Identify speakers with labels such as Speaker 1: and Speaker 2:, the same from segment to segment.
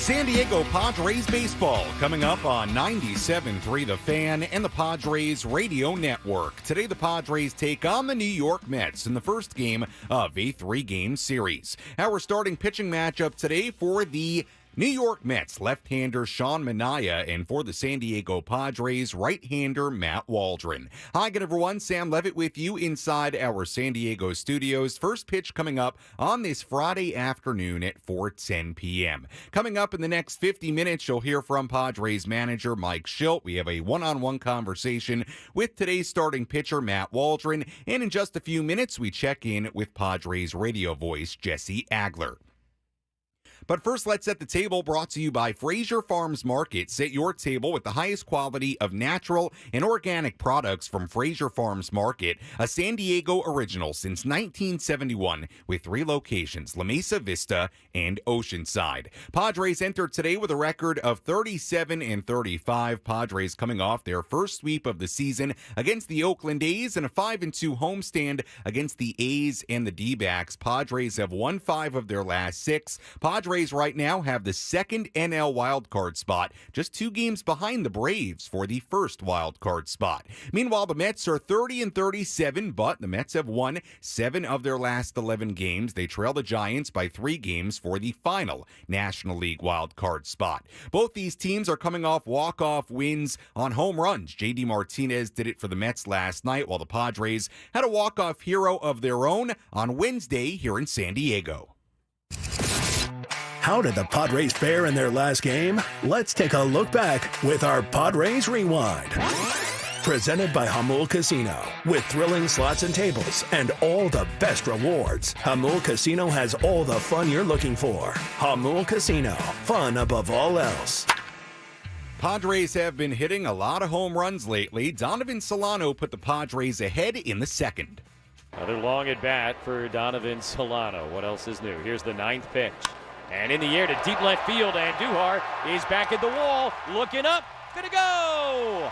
Speaker 1: San Diego Padres baseball coming up on 97.3 The Fan and the Padres Radio Network. Today the Padres take on the New York Mets in the first game of a three-game series. Our starting pitching matchup today for the New York Mets, left-hander Sean Manaea, and for the San Diego Padres, right-hander Matt Waldron. Hi again, everyone. Sam Levitt with you inside our San Diego studios. First pitch coming up on this Friday afternoon at 4:10 p.m. Coming up in the next 50 minutes, you'll hear from Padres manager Mike Shildt. We have a one-on-one conversation with today's starting pitcher, Matt Waldron. And in just a few minutes, we check in with Padres radio voice, Jesse Agler. But first, let's set the table, brought to you by Fraser Farms Market. Set your table with the highest quality of natural and organic products from Fraser Farms Market, a San Diego original since 1971 with 3 locations, La Mesa Vista and Oceanside. Padres entered today with a record of 37-35. Padres coming off their first sweep of the season against the Oakland A's and a 5-2 homestand against the A's and the D-backs. Padres have won 5 of their last 6. Padres right now have the second NL wildcard spot, just 2 games behind the Braves for the first wildcard spot. Meanwhile, the Mets are 30-37, but the Mets have won 7 of their last 11 games. They trail the Giants by 3 games for the final National League wildcard spot. Both these teams are coming off walk-off wins on home runs. J.D. Martinez did it for the Mets last night, while the Padres had a walk-off hero of their own on Wednesday here in San Diego.
Speaker 2: How did the Padres fare in their last game? Let's take a look back with our Padres Rewind. Presented by Hamul Casino. With thrilling slots and tables and all the best rewards, Hamul Casino has all the fun you're looking for. Hamul Casino. Fun above all else.
Speaker 1: Padres have been hitting a lot of home runs lately. Donovan Solano put the Padres ahead in the second.
Speaker 3: Another long at bat for Donovan Solano. What else is new? Here's the 9th pitch. And in the air to deep left field, and Duhar is back at the wall, looking up, gonna go!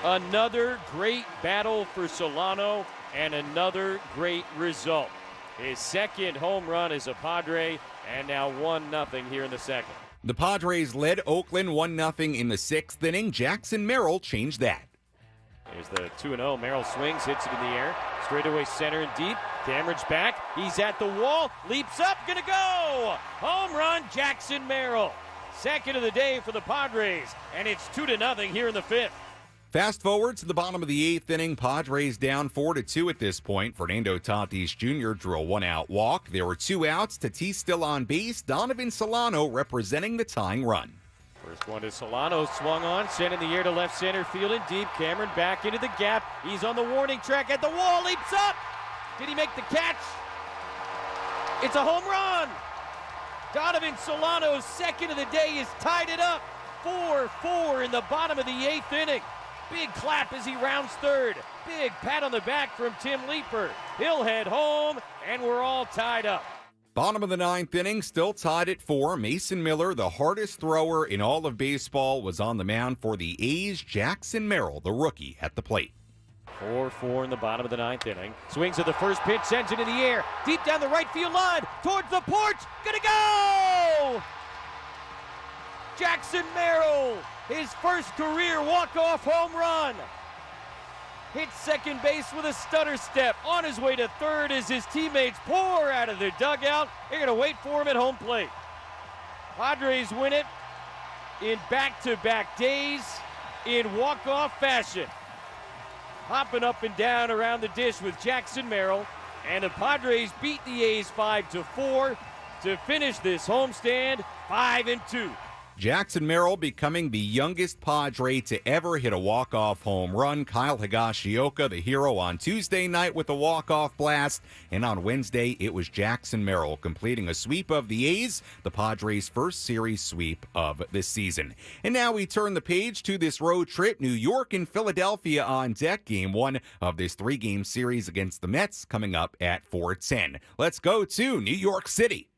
Speaker 3: Another great battle for Solano, and another great result. His second home run as a Padre, and now 1-0 here in the second.
Speaker 1: The Padres led Oakland 1-0 in the 6th inning. Jackson Merrill changed that.
Speaker 3: Here's the 2-0. Merrill swings, hits it in the air. Straightaway center and deep. Cameron's back. He's at the wall. Leaps up. Gonna go. Home run, Jackson Merrill. Second of the day for the Padres. And it's 2-0 here in the 5th.
Speaker 1: Fast forward to the bottom of the 8th inning. Padres down 4-2 at this point. Fernando Tatis Jr. drew a 1-out walk. There were 2 outs. Tatis still on base. Donovan Solano representing the tying run.
Speaker 3: First one to Solano, swung on, sent in the air to left center field and deep. Cameron back into the gap. He's on the warning track at the wall, leaps up. Did he make the catch? It's a home run. Donovan Solano's second of the day has tied it up. 4-4 in the bottom of the 8th inning. Big clap as he rounds third. Big pat on the back from Tim Leeper. He'll head home, and we're all tied up.
Speaker 1: Bottom of the 9th inning, still tied at 4. Mason Miller, the hardest thrower in all of baseball, was on the mound for the A's. Jackson Merrill, the rookie, at the plate.
Speaker 3: 4-4 in the bottom of the 9th inning. Swings at the first pitch, sends it in the air. Deep down the right field line, towards the porch, gonna go! Jackson Merrill, his first career walk-off home run. Hits second base with a stutter step. On his way to third as his teammates pour out of their dugout. They're going to wait for him at home plate. Padres win it in back-to-back days in walk-off fashion. Hopping up and down around the dish with Jackson Merrill. And the Padres beat the A's 5-4 to finish this homestand 5-2.
Speaker 1: Jackson Merrill becoming the youngest Padre to ever hit a walk-off home run. Kyle Higashioka, the hero, on Tuesday night with a walk-off blast. And on Wednesday, it was Jackson Merrill completing a sweep of the A's, the Padres' first series sweep of the season. And now we turn the page to this road trip. New York and Philadelphia on deck. Game 1 of this 3-game series against the Mets coming up at 4:10. Let's go to New York City.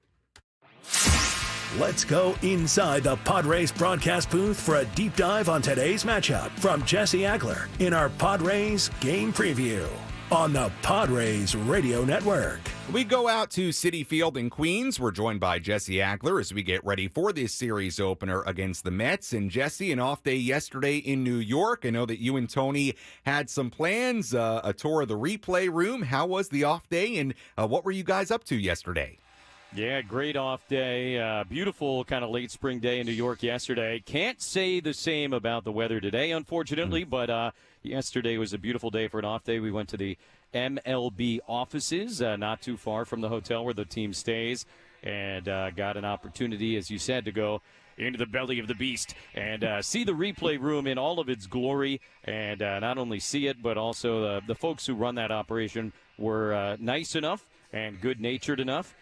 Speaker 2: Let's go inside the Padres broadcast booth for a deep dive on today's matchup from Jesse Agler in our Padres game preview. on the Padres Radio Network.
Speaker 1: We go out to Citi Field in Queens. We're joined by Jesse Agler as we get ready for this series opener against the Mets. And Jesse, an off day yesterday in New York. I know that you and Tony had some plans, a tour of the replay room. How was the off day, and what were you guys up to yesterday?
Speaker 3: Yeah, great off day. Beautiful kind of late spring day in New York yesterday. Can't say the same about the weather today, unfortunately, but yesterday was a beautiful day for an off day. We went to the MLB offices, not too far from the hotel where the team stays, and got an opportunity, as you said, to go into the belly of the beast and see the replay room in all of its glory, and not only see it, but also the folks who run that operation were nice enough and good-natured enough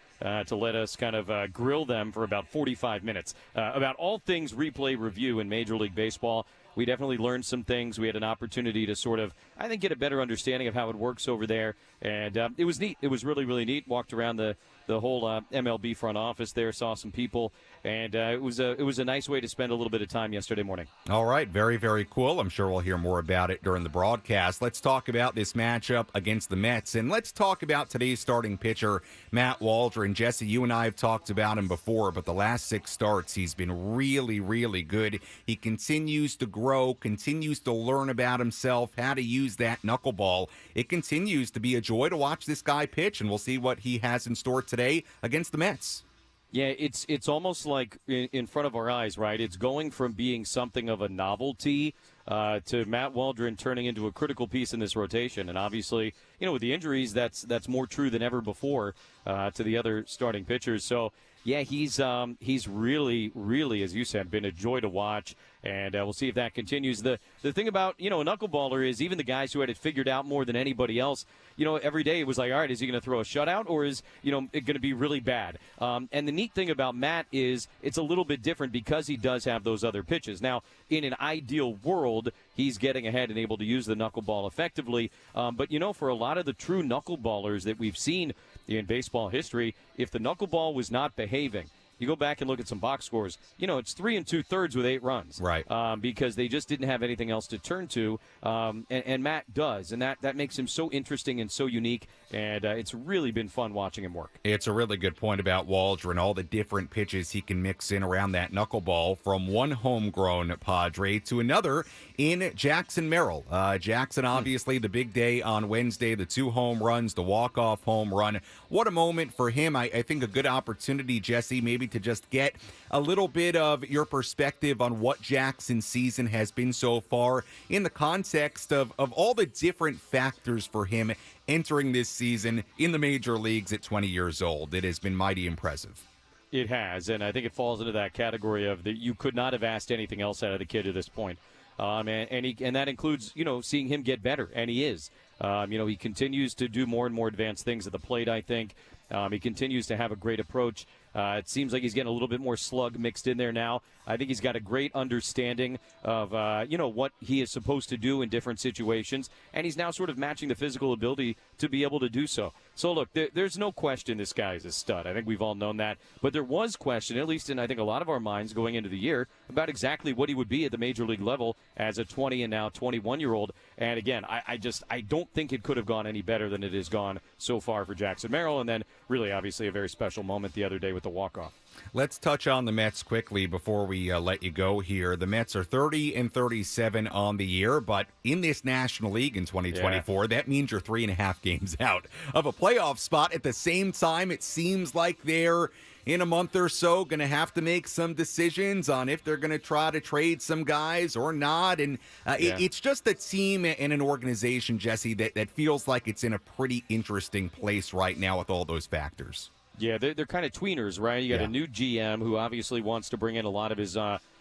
Speaker 3: to let us kind of grill them for about 45 minutes about all things replay review in Major League Baseball. We definitely learned some things. We had an opportunity to sort of, I think, get a better understanding of how it works over there. And it was neat. It was really, really neat. Walked around the whole MLB front office there, saw some people, and it was a nice way to spend a little bit of time yesterday morning.
Speaker 1: All right, very, very cool. I'm sure we'll hear more about it during the broadcast. Let's talk about this matchup against the Mets, and let's talk about today's starting pitcher, Matt Waldron. Jesse, you and I have talked about him before, but the last 6 starts, he's been really, really good. He continues to grow, continues to learn about himself, how to use that knuckleball. It continues to be a joy to watch this guy pitch, and we'll see what he has in store today against the Mets.
Speaker 3: Yeah, it's almost like in front of our eyes, right? It's going from being something of a novelty to Matt Waldron turning into a critical piece in this rotation. And obviously, with the injuries, that's more true than ever before to the other starting pitchers. So, yeah, he's really, really, as you said, been a joy to watch. And we'll see if that continues. The thing about, a knuckleballer is even the guys who had it figured out more than anybody else, every day it was like, all right, is he going to throw a shutout or is, it going to be really bad? And the neat thing about Matt is it's a little bit different because he does have those other pitches. Now, in an ideal world, he's getting ahead and able to use the knuckleball effectively. But, for a lot of the true knuckleballers that we've seen in baseball history, if the knuckleball was not behaving, you go back and look at some box scores, it's 3 2/3 with 8 runs.
Speaker 1: Right.
Speaker 3: Because they just didn't have anything else to turn to. And Matt does. And that makes him so interesting and so unique. And it's really been fun watching him work. It's
Speaker 1: a really good point about Waldron, all the different pitches he can mix in around that knuckleball, from one homegrown Padre to another in Jackson Merrill. Jackson, obviously, the big day on Wednesday, the 2 home runs, the walk-off home run. What a moment for him. I think a good opportunity, Jesse, maybe to just get a little bit of your perspective on what Jackson's season has been so far in the context of all the different factors for him entering this season in the major leagues at 20 years old. It has been mighty impressive.
Speaker 3: It has, and I think it falls into that category of that you could not have asked anything else out of the kid at this point. And that includes, seeing him get better, and he is. He continues to do more and more advanced things at the plate, I think. He continues to have a great approach. It seems like he's getting a little bit more slug mixed in there now. I think he's got a great understanding of, what he is supposed to do in different situations, and he's now sort of matching the physical ability to be able to do so. So, look, there's no question this guy is a stud. I think we've all known that. But there was question, at least in, I think, a lot of our minds going into the year, about exactly what he would be at the major league level as a 20 and now 21-year-old. And, again, I don't think it could have gone any better than it has gone so far for Jackson Merrill. And then, really, obviously, a very special moment the other day with the walk-off.
Speaker 1: Let's touch on the Mets quickly before we let you go here. The Mets are 30-37 on the year, but in this National League in 2024, that means you're 3.5 games out of a playoff spot. At the same time, it seems like they're, in a month or so, going to have to make some decisions on if they're going to try to trade some guys or not. And it's just a team and an organization, Jesse, that feels like it's in a pretty interesting place right now with all those factors.
Speaker 3: Yeah, they're kind of tweeners, right? You got a new GM who obviously wants to bring in a lot of his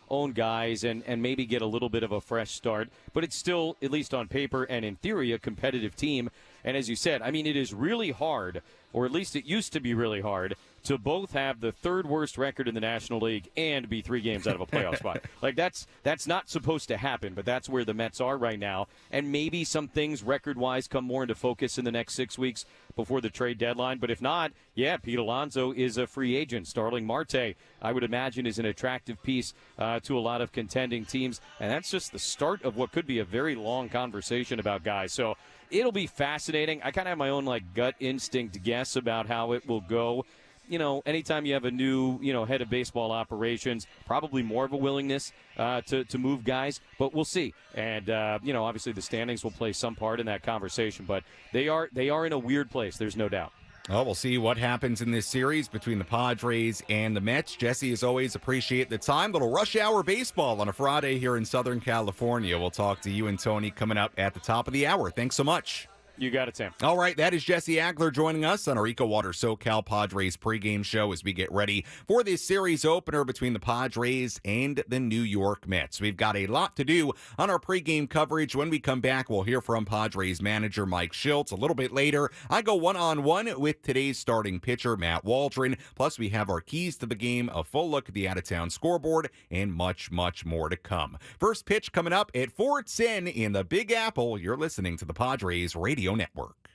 Speaker 3: own guys and maybe get a little bit of a fresh start. But it's still, at least on paper and in theory, a competitive team. And as you said, I mean, it is really hard or at least it used to be really hard, to both have the third worst record in the National League and be 3 games out of a playoff spot. Like, that's not supposed to happen, but that's where the Mets are right now. And maybe some things record-wise come more into focus in the next 6 weeks before the trade deadline. But if not, yeah, Pete Alonso is a free agent. Starling Marte, I would imagine, is an attractive piece to a lot of contending teams. And that's just the start of what could be a very long conversation about guys. So it'll be fascinating. I kind of have my own, gut instinct guess about how it will go. Anytime you have a new, head of baseball operations, probably more of a willingness to move guys, but we'll see. And, obviously the standings will play some part in that conversation, but they are in a weird place. There's no doubt.
Speaker 1: Well, we'll see what happens in this series between the Padres and the Mets. Jesse, as always, appreciate the time. Little rush hour baseball on a Friday here in Southern California. We'll talk to you and Tony coming up at the top of the hour. Thanks so much.
Speaker 3: You got it, Sam.
Speaker 1: All right, that is Jesse Agler joining us on our EcoWater SoCal Padres pregame show as we get ready for this series opener between the Padres and the New York Mets. We've got a lot to do on our pregame coverage. When we come back, we'll hear from Padres manager Mike Shildt. A little bit later, I go one-on-one with today's starting pitcher, Matt Waldron. Plus, we have our keys to the game, a full look at the out-of-town scoreboard, and much, much more to come. First pitch coming up at 4:10 in the Big Apple. You're listening to the Padres Radio Network.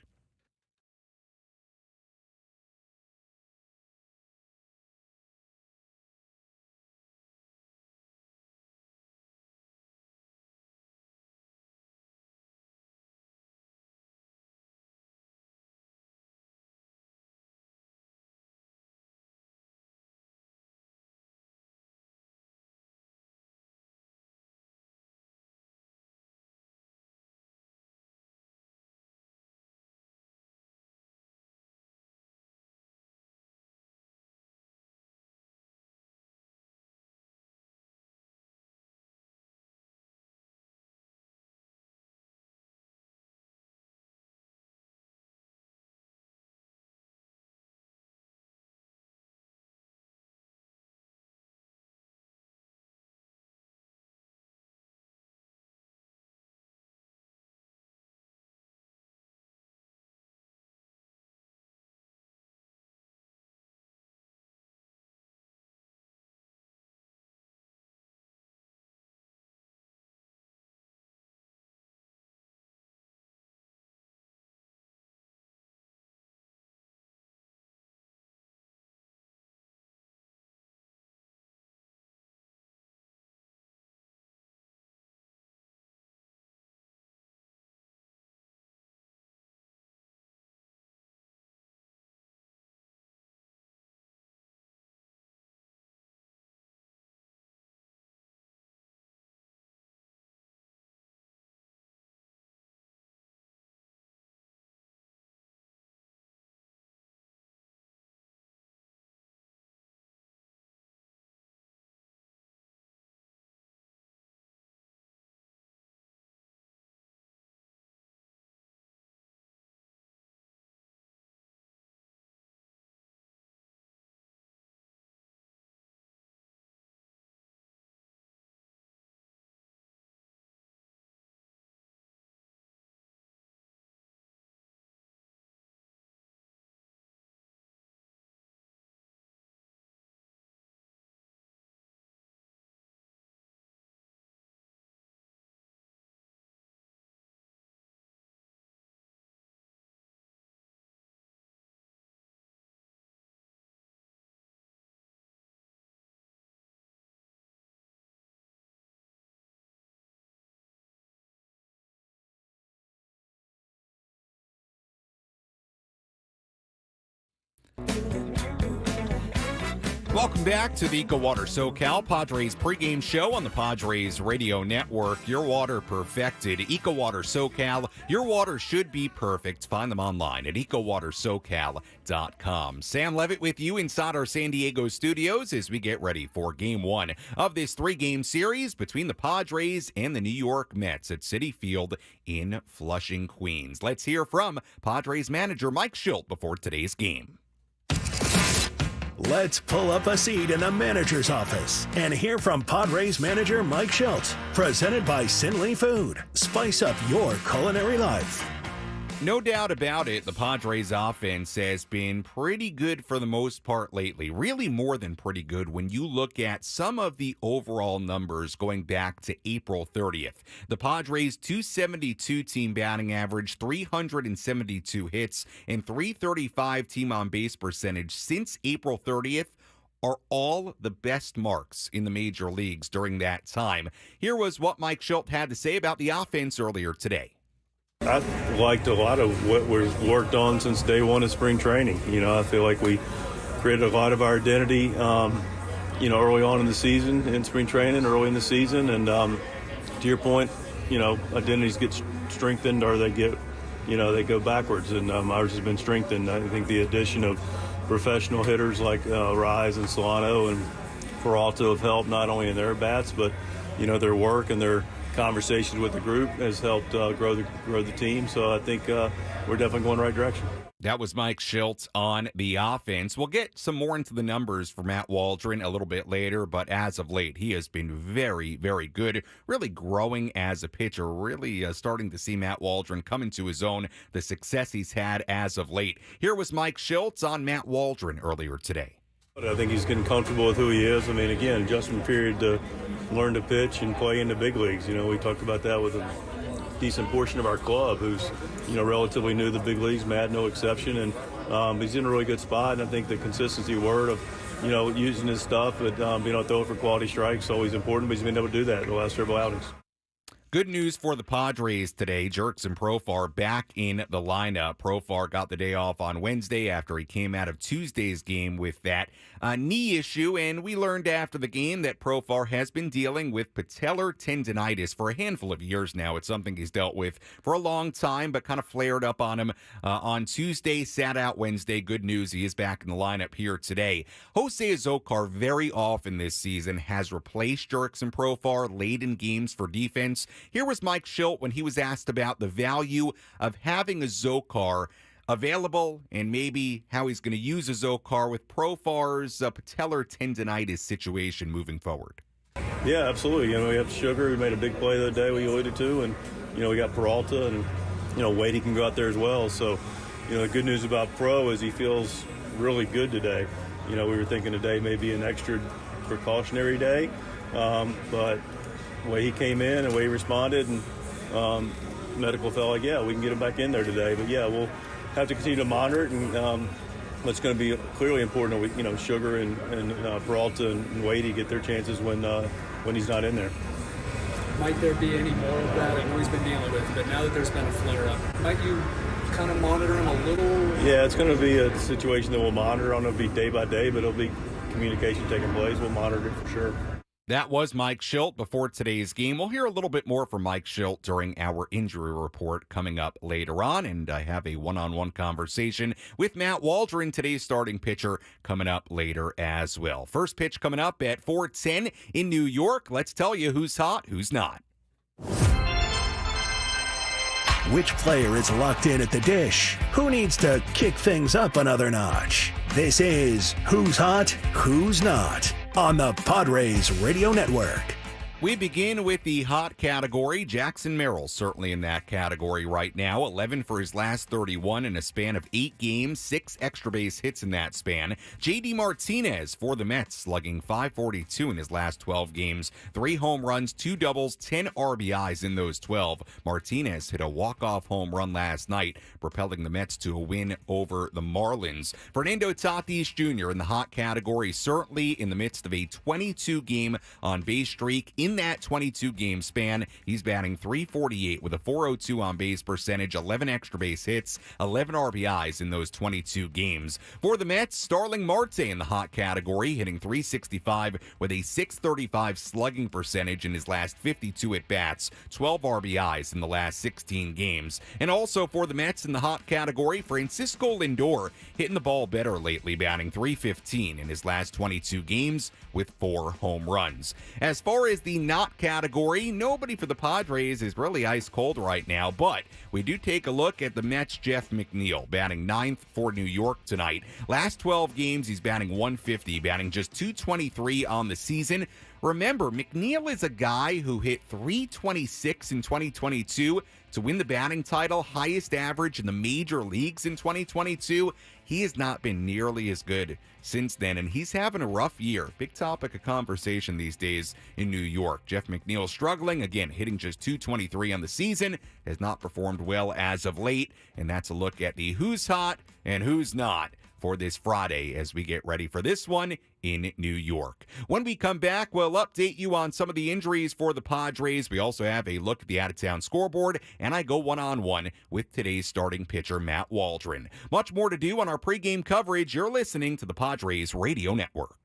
Speaker 1: Welcome back to the EcoWater SoCal Padres pregame show on the Padres Radio Network. Your water perfected. EcoWater SoCal. Your water should be perfect. Find them online at EcoWaterSoCal.com. Sam Levitt with you inside our San Diego studios as we get ready for Game 1 of this 3-game series between the Padres and the New York Mets at Citi Field in Flushing, Queens. Let's hear from Padres manager Mike Shildt before today's game.
Speaker 2: Let's pull up a seat in the manager's office and hear from Padres manager Mike Shildt. Presented by Sinley Food. Spice up your culinary life.
Speaker 1: No doubt about it, the Padres offense has been pretty good for the most part lately. Really more than pretty good when you look at some of the overall numbers going back to April 30th. The Padres' .272 team batting average, 372 hits, and .335 team on base percentage since April 30th are all the best marks in the major leagues during that time. Here was what Mike Shildt had to say about the offense earlier today.
Speaker 4: I liked a lot of what we've worked on since day one of spring training. I feel like we created a lot of our identity, early on in the season, in spring training, early in the season. And to your point, identities get strengthened or they go backwards. And ours has been strengthened. I think the addition of professional hitters like Rise and Solano and Peralta have helped not only in their bats, but, their work and their conversations with the group has helped grow the team. So I think we're definitely going the right direction.
Speaker 1: That was Mike Shildt on the offense. We'll get some more into the numbers for Matt Waldron a little bit later, but as of late, he has been very, very good, really growing as a pitcher, really starting to see Matt Waldron come into his own, the success he's had as of late. Here was Mike Shildt on Matt Waldron earlier today.
Speaker 4: I think he's getting comfortable with who he is. Again, adjustment period to learn to pitch and play in the big leagues. We talked about that with a decent portion of our club who's, relatively new to the big leagues, Matt, no exception. And he's in a really good spot. And I think the consistency word of, using his stuff, but being able to throw for quality strikes is always important, but he's been able to do that in the last several outings.
Speaker 1: Good news for the Padres today. Jurickson Profar back in the lineup. Profar got the day off on Wednesday after he came out of Tuesday's game with that knee issue, and we learned after the game that Profar has been dealing with patellar tendonitis for a handful of years now. It's something he's dealt with for a long time, but kind of flared up on him on Tuesday, sat out Wednesday. Good news, he is back in the lineup here today. Jose Azocar very often this season has replaced Jurickson Profar late in games for defense. Here was Mike Shildt when he was asked about the value of having a Azocar available and maybe how he's going to use a Azocar with Profar's patellar tendonitis situation moving forward.
Speaker 4: Yeah, absolutely. We have Sugar, who made a big play the other day we alluded to, and, we got Peralta, and, Wade can go out there as well. So, the good news about Pro is he feels really good today. We were thinking today may be an extra precautionary day, but the way he came in and the way he responded, and medical felt like, yeah, we can get him back in there today. But, yeah, we'll have to continue to monitor it, and it's going to be clearly important that Sugar and Peralta and Wade get their chances when he's not in there.
Speaker 5: Might there be any more of that? I know he's been dealing with it, but now that there's been a flare-up, might you kind of monitor him a little?
Speaker 4: Yeah, it's going to be a situation that we'll monitor. I don't know if it'll be day by day, but it'll be communication taking place. We'll monitor it for sure.
Speaker 1: That was Mike Shildt before today's game. We'll hear a little bit more from Mike Shildt during our injury report coming up later on, and I have a one-on-one conversation with Matt Waldron, today's starting pitcher, coming up later as well. First pitch coming up at 4:10 in New York. Let's tell you who's hot, who's not.
Speaker 2: Which player is locked in at the dish? Who needs to kick things up another notch? This is Who's Hot, Who's Not on the Padres Radio Network.
Speaker 1: We begin with the hot category. Jackson Merrill certainly in that category right now. 11 for his last 31 in a span of 8 games, 6 extra base hits in that span. J.D. Martinez for the Mets, slugging .542 in his last 12 games. 3 home runs, 2 doubles, 10 RBIs in those 12. Martinez hit a walk-off home run last night, propelling the Mets to a win over the Marlins. Fernando Tatis Jr. in the hot category, certainly in the midst of a 22-game on-base streak. In that 22-game span, he's batting .348 with a .402 on-base percentage, 11 extra base hits, 11 RBIs in those 22 games. For the Mets, Starling Marte in the hot category, hitting .365 with a .635 slugging percentage in his last 52 at-bats, 12 RBIs in the last 16 games. And also for the Mets in the hot category, Francisco Lindor, hitting the ball better lately, batting .315 in his last 22 games with 4 home runs. As far as the not category, nobody for the Padres is really ice cold right now, but we do take a look at the Mets' Jeff McNeil, batting 9th for New York tonight. Last 12 games, he's batting .150, batting just .223 on the season. Remember, McNeil is a guy who hit .326 in 2022 to win the batting title, highest average in the major leagues in 2022. He has not been nearly as good since then, and he's having a rough year. Big topic of conversation these days in New York. Jeff McNeil struggling, again, hitting just .223 on the season, has not performed well as of late, and that's a look at the who's hot and who's not for this Friday as we get ready for this one in New York. When we come back, we'll update you on some of the injuries for the Padres. We also have a look at the out-of-town scoreboard, and I go one-on-one with today's starting pitcher, Matt Waldron. Much more to do on our pregame coverage. You're listening to the Padres Radio Network.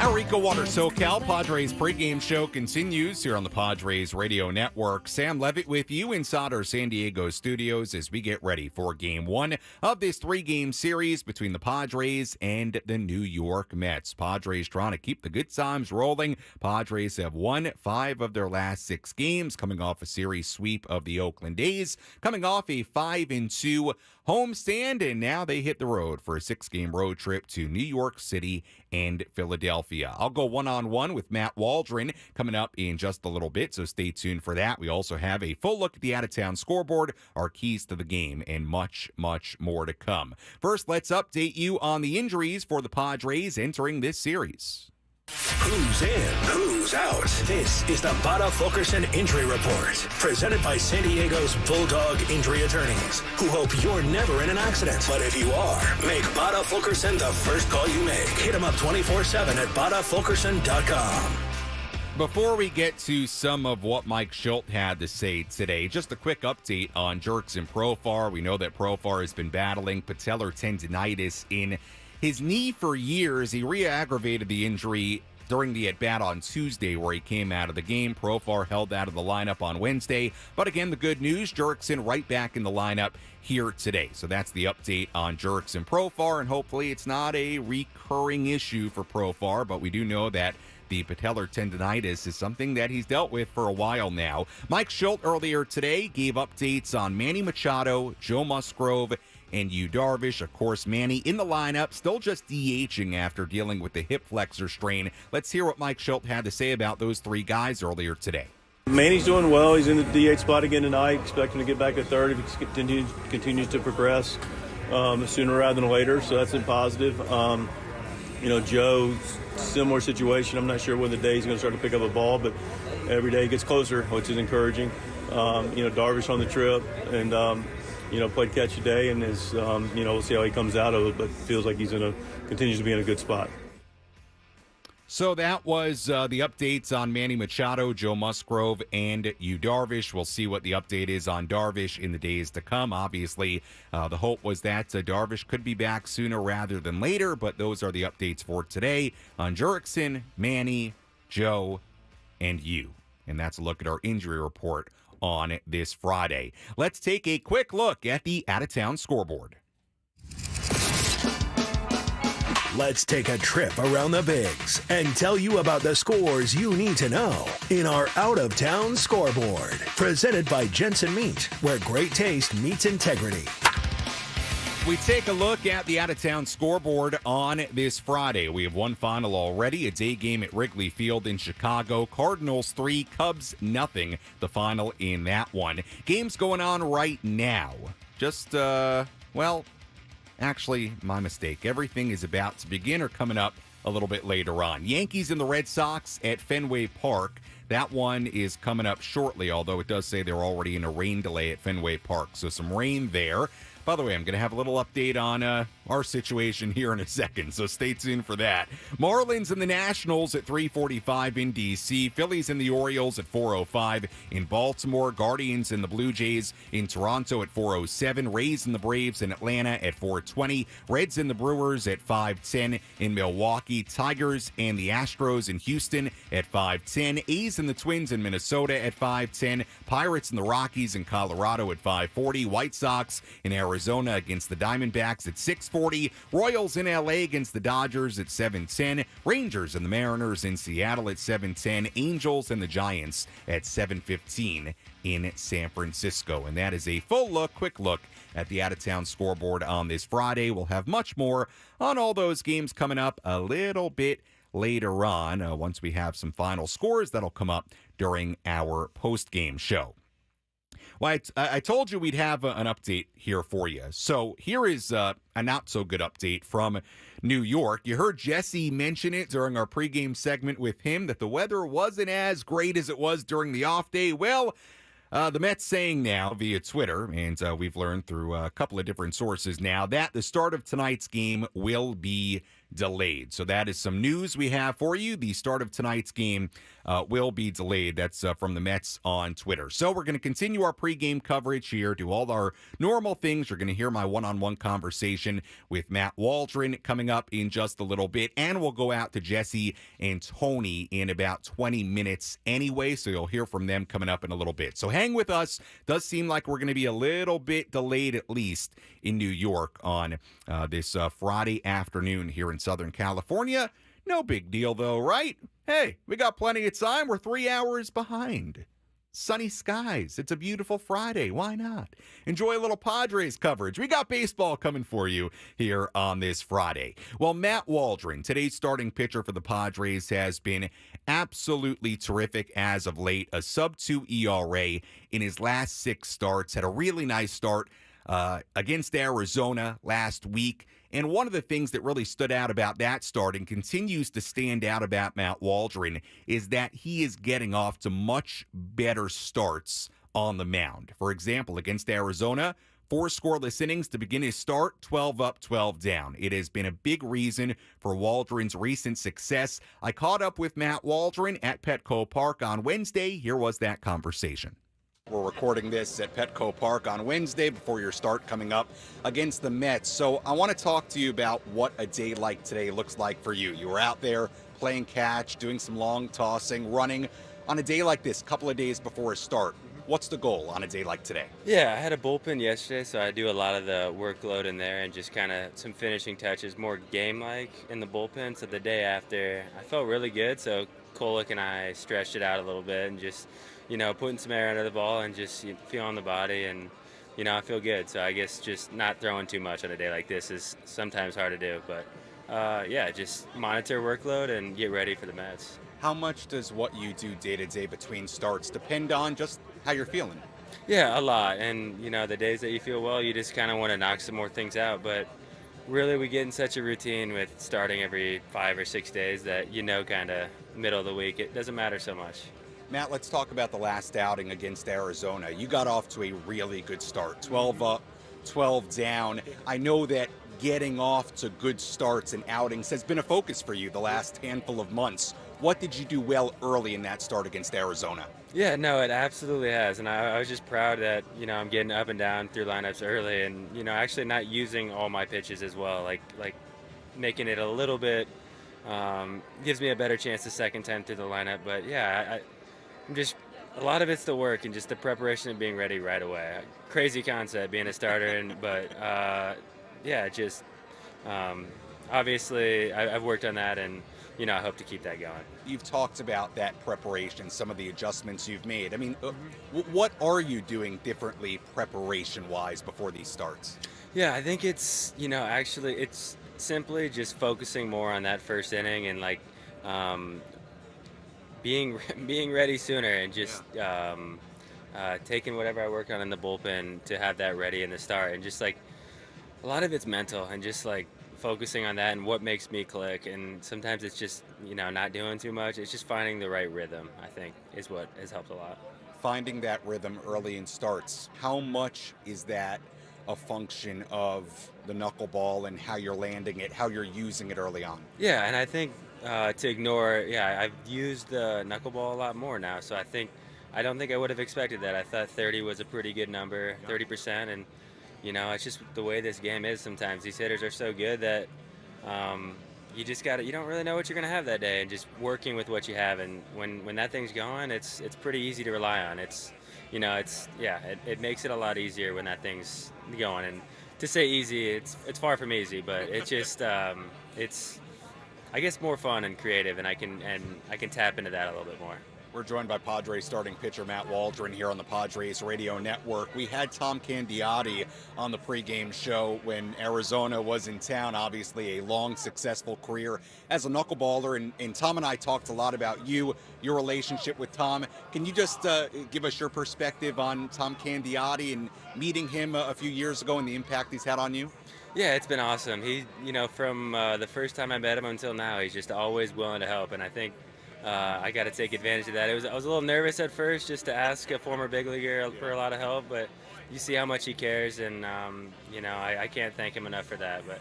Speaker 1: Our EcoWater SoCal Padres pregame show continues here on the Padres Radio Network. Sam Levitt with you inside our San Diego studios as we get ready for Game 1 of this three-game series between the Padres and the New York Mets. Padres trying to keep the good times rolling. Padres have won 5 of their last 6 games, coming off a series sweep of the Oakland A's, coming off a 5-2 homestand, and now they hit the road for a 6-game road trip to New York City and Philadelphia. I'll go one-on-one with Matt Waldron coming up in just a little bit, so stay tuned for that. We also have a full look at the out-of-town scoreboard, our keys to the game, and much, much more to come. First, let's update you on the injuries for the Padres entering this series.
Speaker 2: Who's in? Who's out? This is the Bada Fulkerson Injury Report, presented by San Diego's Bulldog Injury Attorneys, who hope you're never in an accident. But if you are, make Bada Fulkerson the first call you make. Hit him up 24/7 at badafulkerson.com.
Speaker 1: Before we get to some of what Mike Shildt had to say today, just a quick update on Jurickson Profar. We know that Profar has been battling patellar tendinitis in his knee for years. He re-aggravated the injury during the at-bat on Tuesday where he came out of the game. Profar held out of the lineup on Wednesday. But again, the good news, Jurickson right back in the lineup here today. So that's the update on Jurickson Profar, and hopefully it's not a recurring issue for Profar, but we do know that the patellar tendonitis is something that he's dealt with for a while now. Mike Shildt earlier today gave updates on Manny Machado, Joe Musgrove, and Yu Darvish. Of course, Manny in the lineup, still just DHing after dealing with the hip flexor strain. Let's hear what Mike Shildt had to say about those three guys earlier today.
Speaker 4: Manny's doing well. He's in the DH spot again tonight. Expect him to get back at third if he continues to progress sooner rather than later. So that's a positive. Joe, similar situation. I'm not sure when the day he's going to start to pick up a ball, but every day he gets closer, which is encouraging. Darvish on the trip and played catch today, and is we'll see how he comes out of it, but feels like he's continues to be in a good spot.
Speaker 1: So that was the updates on Manny Machado, Joe Musgrove, and Yu Darvish. We'll see what the update is on Darvish in the days to come. Obviously, the hope was that Darvish could be back sooner rather than later, but those are the updates for today on Jurickson, Manny, Joe, and Yu. And that's a look at our injury report on this Friday. Let's take a quick look at the out-of-town scoreboard.
Speaker 2: Let's take a trip around the Bigs and tell you about the scores you need to know in our out-of-town scoreboard. Presented by Jensen Meat, where great taste meets integrity.
Speaker 1: We take a look at the out-of-town scoreboard on this Friday. We have one final already, a day game at Wrigley Field in Chicago. Cardinals 3, Cubs nothing, the final in that one. Games going on right now. Actually, my mistake. Everything is about to begin or coming up a little bit later on. Yankees and the Red Sox at Fenway Park. That one is coming up shortly, although it does say they're already in a rain delay at Fenway Park. So some rain there. By the way, I'm going to have a little update on our situation here in a second, so stay tuned for that. Marlins and the Nationals at 3:45 in D.C. Phillies and the Orioles at 4:05 in Baltimore. Guardians and the Blue Jays in Toronto at 4:07. Rays and the Braves in Atlanta at 4:20. Reds and the Brewers at 5:10 in Milwaukee. Tigers and the Astros in Houston at 5:10. A's and the Twins in Minnesota at 5:10. Pirates and the Rockies in Colorado at 5:40. White Sox in Arizona against the Diamondbacks at 6:40. Royals in LA against the Dodgers at 7:10. Rangers and the Mariners in Seattle at 7:10. Angels and the Giants at 7:15 in San Francisco. And that is a quick look at the out-of-town scoreboard on this Friday. We'll have much more on all those games coming up a little bit later on once we have some final scores that'll come up during our post-game show. Well, I told you we'd have an update here for you. So here is a not-so-good update from New York. You heard Jesse mention it during our pregame segment with him that the weather wasn't as great as it was during the off day. Well, the Mets saying now via Twitter, and we've learned through a couple of different sources now, that the start of tonight's game will be delayed. So that is some news we have for you. The start of tonight's game will be delayed. That's from the Mets on Twitter. So we're going to continue our pregame coverage here, do all our normal things. You're going to hear my one-on-one conversation with Matt Waldron coming up in just a little bit, and we'll go out to Jesse and Tony in about 20 minutes anyway, so you'll hear from them coming up in a little bit. So hang with us. Does seem like we're going to be a little bit delayed, at least in New York, on this Friday afternoon here in Southern California. No big deal, though, right? Hey, we got plenty of time. We're 3 hours behind. Sunny skies. It's a beautiful Friday. Why not? Enjoy a little Padres coverage. We got baseball coming for you here on this Friday. Well, Matt Waldron, today's starting pitcher for the Padres, has been absolutely terrific as of late. A sub-2 ERA in his last 6 starts. Had a really nice start against Arizona last week. And one of the things that really stood out about that start and continues to stand out about Matt Waldron is that he is getting off to much better starts on the mound. For example, against Arizona, 4 scoreless innings to begin his start, 12 up, 12 down. It has been a big reason for Waldron's recent success. I caught up with Matt Waldron at Petco Park on Wednesday. Here was that conversation. We're recording this at Petco Park on Wednesday before your start coming up against the Mets. So I want to talk to you about what a day like today looks like for you. You were out there playing catch, doing some long tossing, running. On a day like this, a couple of days before a start, what's the goal on a day like today?
Speaker 6: Yeah, I had a bullpen yesterday, so I do a lot of the workload in there and just kind of some finishing touches, more game-like in the bullpen. So the day after, I felt really good. So Kolek and I stretched it out a little bit and just, putting some air under the ball and just feeling the body, and I feel good. So I guess just not throwing too much on a day like this is sometimes hard to do, but just monitor workload and get ready for the Mets.
Speaker 1: How much does what you do day to day between starts depend on just how you're feeling?
Speaker 6: Yeah, a lot. And, the days that you feel well, you just kind of want to knock some more things out. But really, we get in such a routine with starting every 5 or 6 days that, kind of middle of the week, it doesn't matter so much.
Speaker 1: Matt, let's talk about the last outing against Arizona. You got off to a really good start, 12 up, 12 down. I know that getting off to good starts and outings has been a focus for you the last handful of months. What did you do well early in that start against Arizona?
Speaker 6: Yeah, no, it absolutely has. And I was just proud that, I'm getting up and down through lineups early and, actually not using all my pitches as well. Like making it a little bit, gives me a better chance the second time through the lineup. But yeah, I'm just, a lot of it's the work and just the preparation and being ready right away. Crazy concept being a starter, but obviously I've worked on that and, I hope to keep that going.
Speaker 1: You've talked about that preparation, some of the adjustments you've made. I mean, what are you doing differently preparation-wise before these starts?
Speaker 6: Yeah, I think it's, actually it's simply just focusing more on that first inning and being ready sooner and just taking whatever I work on in the bullpen to have that ready in the start. And just a lot of it's mental and just focusing on that and what makes me click. And sometimes it's just, not doing too much. It's just finding the right rhythm, I think, is what has helped a lot.
Speaker 1: Finding that rhythm early in starts, how much is that a function of the knuckleball and how you're landing it, how you're using it early on?
Speaker 6: Yeah, and I think I've used the knuckleball a lot more now. So I don't think I would have expected that. I thought 30 was a pretty good number, 30%. And it's just the way this game is sometimes. These hitters are so good that you don't really know what you're going to have that day, and just working with what you have. And when that thing's going, it's pretty easy to rely on. It makes it a lot easier when that thing's going. And to say easy, it's far from easy, but it's just it's, I guess, more fun and creative, and I can tap into that a little bit more.
Speaker 1: We're joined by Padres starting pitcher Matt Waldron here on the Padres Radio Network. We had Tom Candiotti on the pregame show when Arizona was in town. Obviously a long, successful career as a knuckleballer. And Tom and I talked a lot about your relationship with Tom. Can you just give us your perspective on Tom Candiotti and meeting him a few years ago and the impact he's had on you?
Speaker 6: Yeah, it's been awesome. He, from the first time I met him until now, he's just always willing to help. And I think I got to take advantage of that. I was a little nervous at first just to ask a former big leaguer for a lot of help, but you see how much he cares, and I can't thank him enough for that. But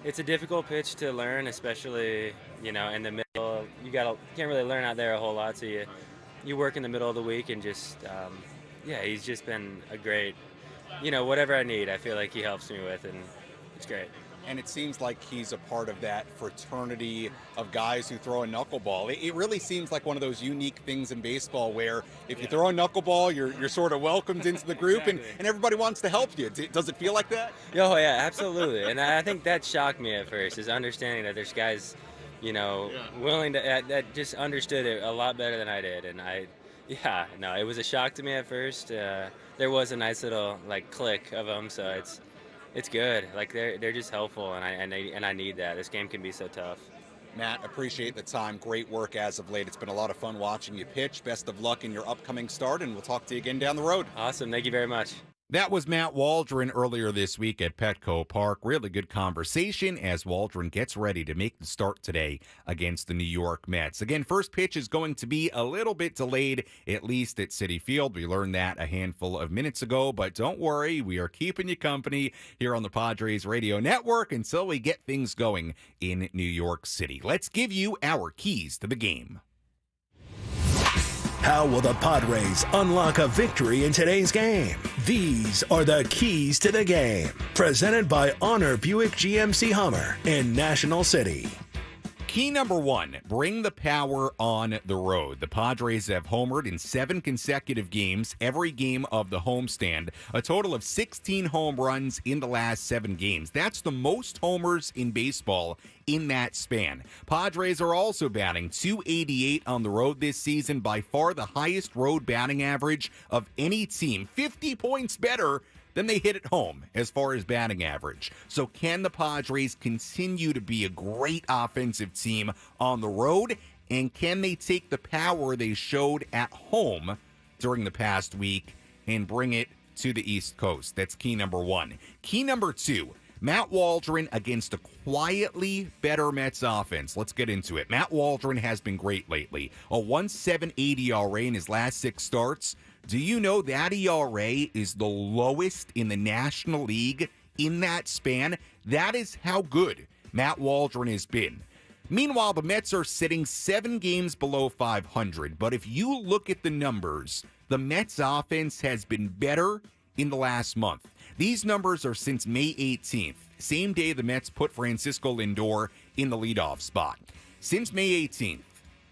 Speaker 6: it's a difficult pitch to learn, especially in the middle. You can't really learn out there a whole lot, so you work in the middle of the week, and just he's just been a great, whatever I need, I feel like he helps me with, and it's great.
Speaker 1: And it seems like he's a part of that fraternity of guys who throw a knuckleball. It really seems like one of those unique things in baseball where if you throw a knuckleball, you're sort of welcomed into the group, and everybody wants to help you. Does it feel like that?
Speaker 6: Oh, yeah, absolutely. And I think that shocked me at first, is understanding that there's guys, willing to, that just understood it a lot better than I did. And it was a shock to me at first. There was a nice little, click of them, so it's good. They're just helpful, and I need that. This game can be so tough.
Speaker 1: Matt, appreciate the time. Great work as of late. It's been a lot of fun watching you pitch. Best of luck in your upcoming start, and we'll talk to you again down the road.
Speaker 6: Awesome. Thank you very much.
Speaker 1: That was Matt Waldron earlier this week at Petco Park. Really good conversation as Waldron gets ready to make the start today against the New York Mets. Again, first pitch is going to be a little bit delayed, at least at Citi Field. We learned that a handful of minutes ago, but don't worry, we are keeping you company here on the Padres Radio Network until we get things going in New York City. Let's give you our keys to the game.
Speaker 2: How will the Padres unlock a victory in today's game? These are the keys to the game. Presented by Honor Buick GMC Hummer in National City.
Speaker 1: Key number one, bring the power on the road. The Padres have homered in 7 consecutive games, every game of the homestand. A total of 16 home runs in the last 7 games. That's the most homers in baseball in that span. Padres are also batting .288 on the road this season, by far the highest road batting average of any team. 50 points better than they hit at home as far as batting average. So can the Padres continue to be a great offensive team on the road? And can they take the power they showed at home during the past week and bring it to the East Coast? That's key number one. Key number two, Matt Waldron against a quietly better Mets offense. Let's get into it. Matt Waldron has been great lately. A 1.78 ERA in his last 6 starts. Do you know that ERA is the lowest in the National League in that span? That is how good Matt Waldron has been. Meanwhile, the Mets are sitting 7 games below 500. But if you look at the numbers, the Mets offense has been better in the last month. These numbers are since May 18th, same day the Mets put Francisco Lindor in the leadoff spot. Since May 18th,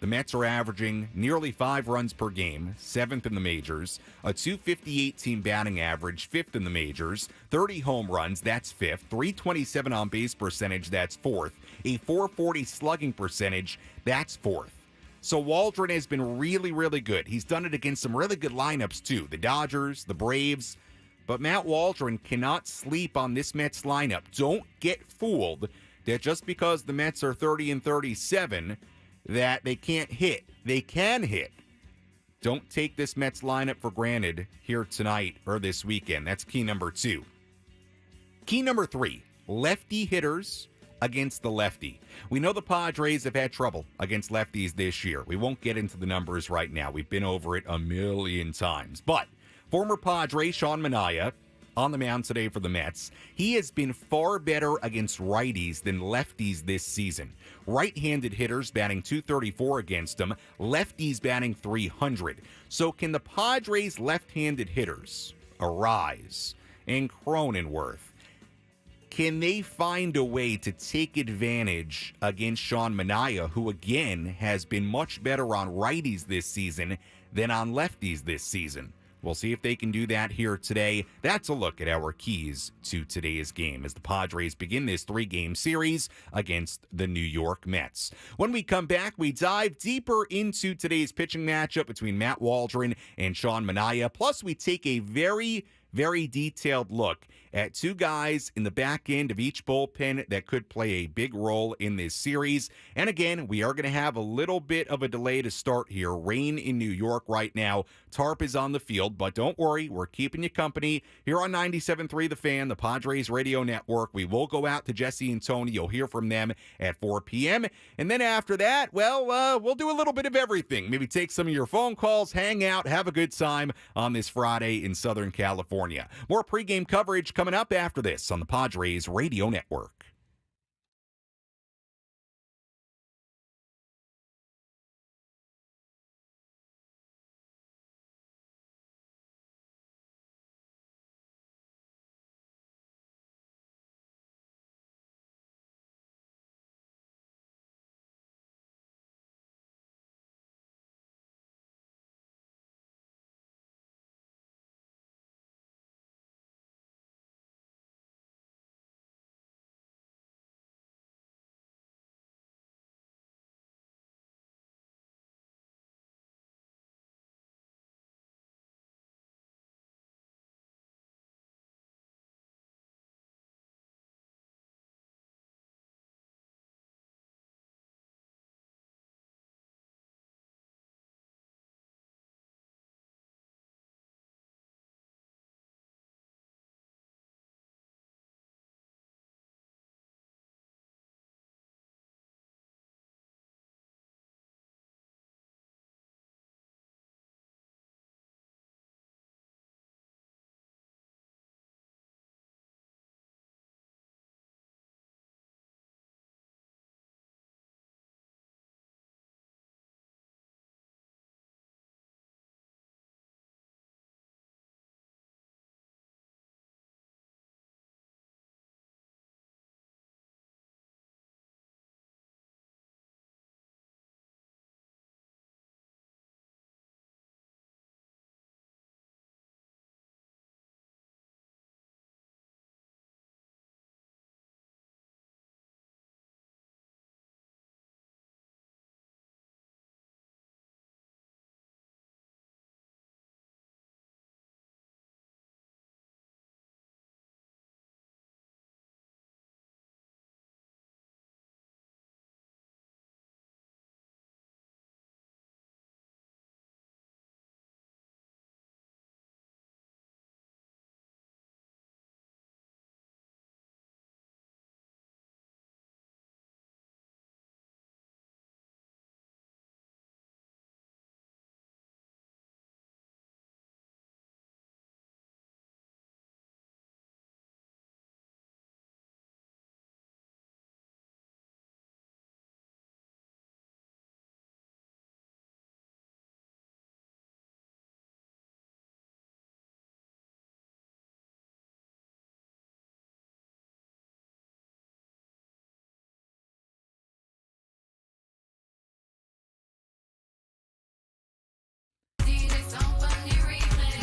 Speaker 1: the Mets are averaging nearly 5 runs per game, 7th in the majors, a .258 team batting average, 5th in the majors, 30 home runs, that's 5th, .327 on base percentage, that's 4th, a .440 slugging percentage, that's 4th. So Waldron has been really, really good. He's done it against some really good lineups too, the Dodgers, the Braves, but Matt Waldron cannot sleep on this Mets lineup. Don't get fooled that just because the Mets are 30-37, that they can't hit. They can hit. Don't take this Mets lineup for granted here tonight or this weekend. That's key number 2. Key number 3, lefty hitters against the lefty. We know the Padres have had trouble against lefties this year. We won't get into the numbers right now. We've been over it a million times. But former Padre Sean Manaea on the mound today for the Mets. He has been far better against righties than lefties this season. Right-handed hitters batting .234 against him, lefties batting .300. So can the Padres left-handed hitters, Arise and Cronenworth, can they find a way to take advantage against Sean Manaea, who again has been much better on righties this season than on lefties this season? We'll see if they can do that here today. That's a look at our keys to today's game as the Padres begin this 3-game series against the New York Mets. When we come back, we dive deeper into today's pitching matchup between Matt Waldron and Sean Manaea. Plus, we take a very detailed look at 2 guys in the back end of each bullpen that could play a big role in this series. And again, we are going to have a little bit of a delay to start here. Rain in New York right now. Tarp is on the field, but don't worry, we're keeping you company here on 97.3 The Fan, the Padres Radio Network. We will go out to Jesse and Tony. You'll hear from them at 4 p.m. And then after that, well, we'll do a little bit of everything. Maybe take some of your phone calls, hang out, have a good time on this Friday in Southern California. More pregame coverage coming up after this on the Padres Radio Network.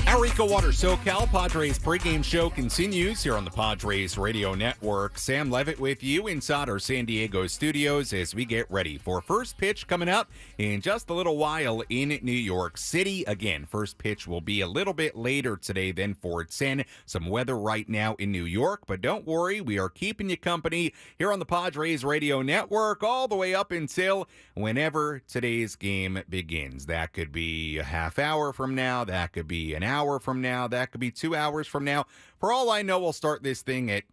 Speaker 1: Our EcoWater SoCal Padres pregame show continues here on the Padres Radio Network. Sam Levitt with you inside our San Diego studios as we get ready for first pitch coming up in just a little while in New York City. Again, first pitch will be a little bit later today than for 10. Some weather right now in New York, but don't worry, we are keeping you company here on the Padres Radio Network all the way up until whenever today's game begins. That could be a half hour from now, that could be an hour from now, that could be 2 hours from now. For all I know, we'll start this thing at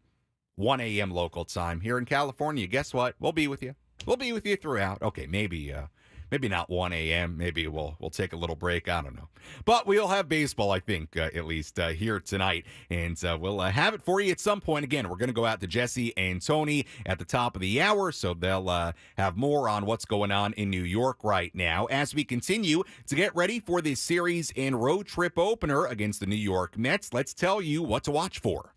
Speaker 1: 1 a.m. local time here in California. Guess what? We'll be with you. We'll be with you throughout. Okay, maybe not 1 a.m. Maybe we'll take a little break. I don't know. But we'll have baseball, I think, at least here tonight. And we'll have it for you at some point. Again, we're going to go out to Jesse and Tony at the top of the hour, so they'll have more on what's going on in New York right now as we continue to get ready for this series and road trip opener against the New York Mets. Let's tell you what to watch for.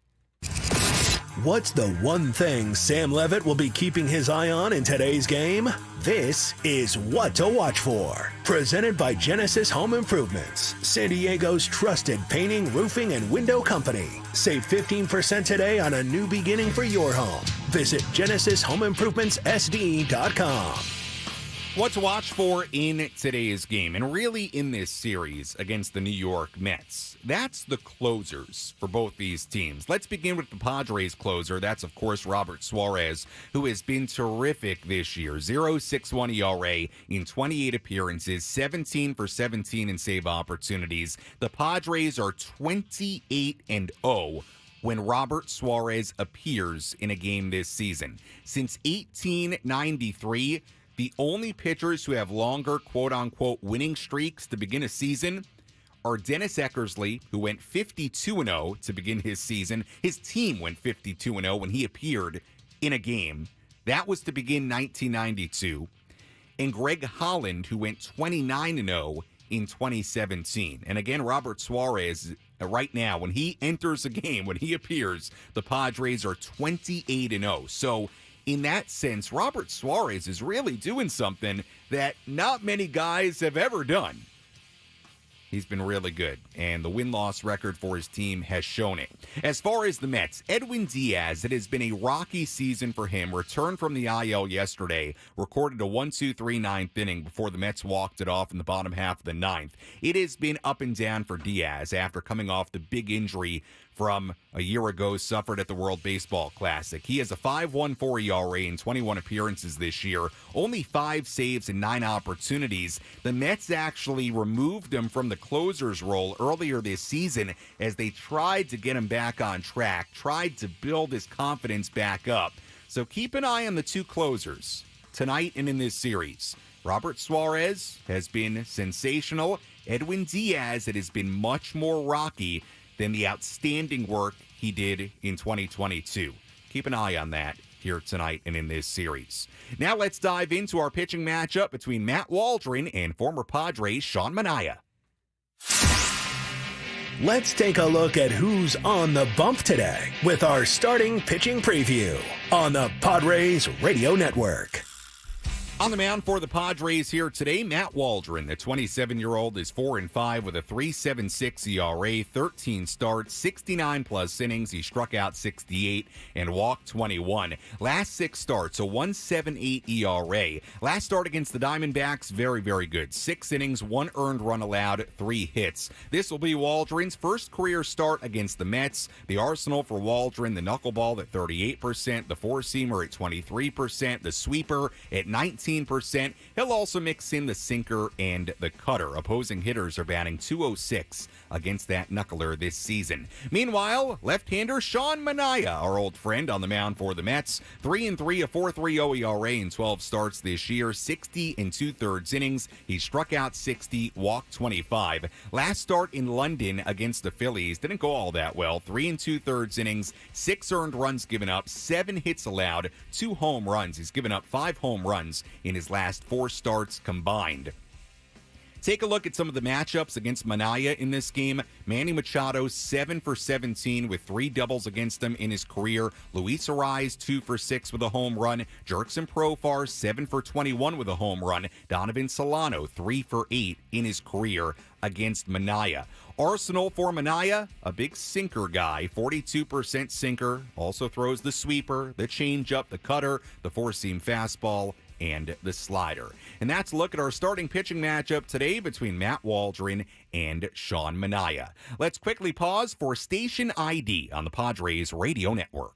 Speaker 2: What's the one thing Sam Levitt will be keeping his eye on in today's game? This is What to Watch For. Presented by Genesis Home Improvements, San Diego's trusted painting, roofing, and window company. Save 15% today on a new beginning for your home. Visit GenesisHomeImprovementsSD.com.
Speaker 1: What to watch for in today's game, and really in this series against the New York Mets. That's the closers for both these teams. Let's begin with the Padres closer. That's, of course, Robert Suarez, who has been terrific this year. 0.61 ERA in 28 appearances, 17 for 17 in save opportunities. The Padres are 28-0 when Robert Suarez appears in a game this season. Since 1893, the only pitchers who have longer quote-unquote winning streaks to begin a season are Dennis Eckersley, who went 52-0 to begin his season. His team went 52-0 when he appeared in a game. That was to begin 1992. And Greg Holland, who went 29-0 in 2017. And again, Robert Suarez, right now, when he enters a game, when he appears, the Padres are 28-0. So in that sense, Robert Suarez is really doing something that not many guys have ever done. He's been really good, and the win-loss record for his team has shown it. As far as the Mets, Edwin Diaz, it has been a rocky season for him. Returned from the IL yesterday, recorded a 1-2-3 ninth inning before the Mets walked it off in the bottom half of the ninth. It has been up and down for Diaz after coming off the big injury from a year ago, suffered at the World Baseball Classic. He has a 5.14 ERA in 21 appearances this year, only 5 saves and 9 opportunities. The Mets actually removed him from the closer's role earlier this season as they tried to get him back on track, tried to build his confidence back up. So keep an eye on the two closers tonight and in this series. Robert Suarez has been sensational. Edwin Diaz, it has been much more rocky than the outstanding work he did in 2022. Keep an eye on that here tonight and in this series. Now let's dive into our pitching matchup between Matt Waldron and former Padres Sean Manaea.
Speaker 2: Let's take a look at who's on the bump today with our starting pitching preview on the Padres Radio Network.
Speaker 1: On the mound for the Padres here today, Matt Waldron. The 27-year-old is 4-5 with a 3.76 ERA, 13 starts, 69-plus innings. He struck out 68 and walked 21. Last 6 starts, a 1.78 ERA. Last start against the Diamondbacks, very, very good. 6 innings, 1 earned run allowed, 3 hits. This will be Waldron's first career start against the Mets. The arsenal for Waldron, the knuckleball at 38%, the four-seamer at 23%, the sweeper at 19%. He'll also mix in the sinker and the cutter. Opposing hitters are batting .206 against that knuckler this season. Meanwhile, left-hander Sean Manaea, our old friend on the mound for the Mets, 3-3, a 4.30 ERA in 12 starts this year, 60 2/3 innings. He struck out 60, walked 25. Last start in London against the Phillies didn't go all that well. 3 2/3 innings, 6 earned runs given up, 7 hits allowed, 2 home runs. He's given up 5 home runs in his last 4 starts combined. Take a look at some of the matchups against Manaea in this game. Manny Machado, 7 for 17 with 3 doubles against him in his career. Luis Arraez, 2 for 6 with a home run. Jurickson Profar, 7 for 21 with a home run. Donovan Solano, 3 for 8 in his career. against Mania. Arsenal for Mania, a big sinker guy, 42% sinker, also throws the sweeper, the changeup, the cutter, the four-seam fastball, and the slider. And that's a look at our starting pitching matchup today between Matt Waldron and Sean Mania. Let's quickly pause for Station ID on the Padres Radio Network.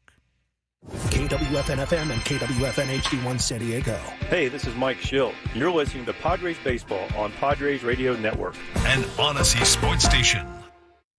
Speaker 2: KWFN-FM and KWFN HD1 San Diego.
Speaker 4: Hey, this is Mike Shildt. You're listening to Padres Baseball on Padres Radio Network.
Speaker 2: An Odyssey Sports Station.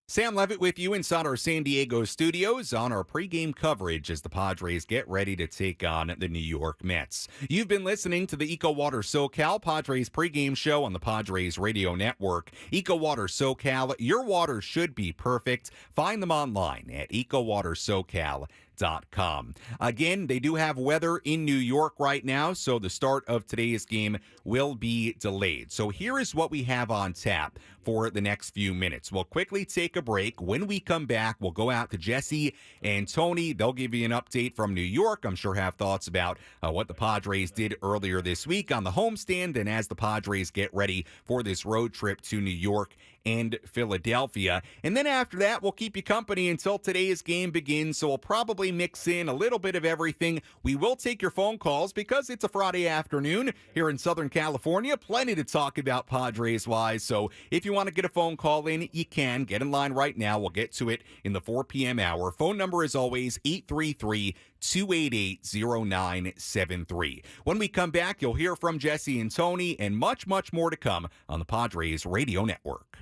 Speaker 1: Sam Levitt with you inside our San Diego studios on our pregame coverage as the Padres get ready to take on the New York Mets. You've been listening to the EcoWater SoCal Padres pregame show on the Padres Radio Network. EcoWater SoCal, your water should be perfect. Find them online at EcoWaterSoCal.com. Again, they do have weather in New York right now, so the start of today's game will be delayed. So here is what we have on tap for the next few minutes. We'll quickly take a break. When we come back, we'll go out to Jesse and Tony. They'll give you an update from New York. I'm sure have thoughts about what the Padres did earlier this week on the homestand and as the Padres get ready for this road trip to New York and Philadelphia. And then after that, we'll keep you company until today's game begins, so we'll probably mix in a little bit of everything. We will take your phone calls because it's a Friday afternoon here in Southern California. Plenty to talk about Padres-wise, so if you want to get a phone call in, you can. Get in line right now. We'll get to it in the 4 p.m. hour. Phone number is always 833-288-0973. When we come back, you'll hear from Jesse and Tony and much, much more to come on the Padres Radio Network.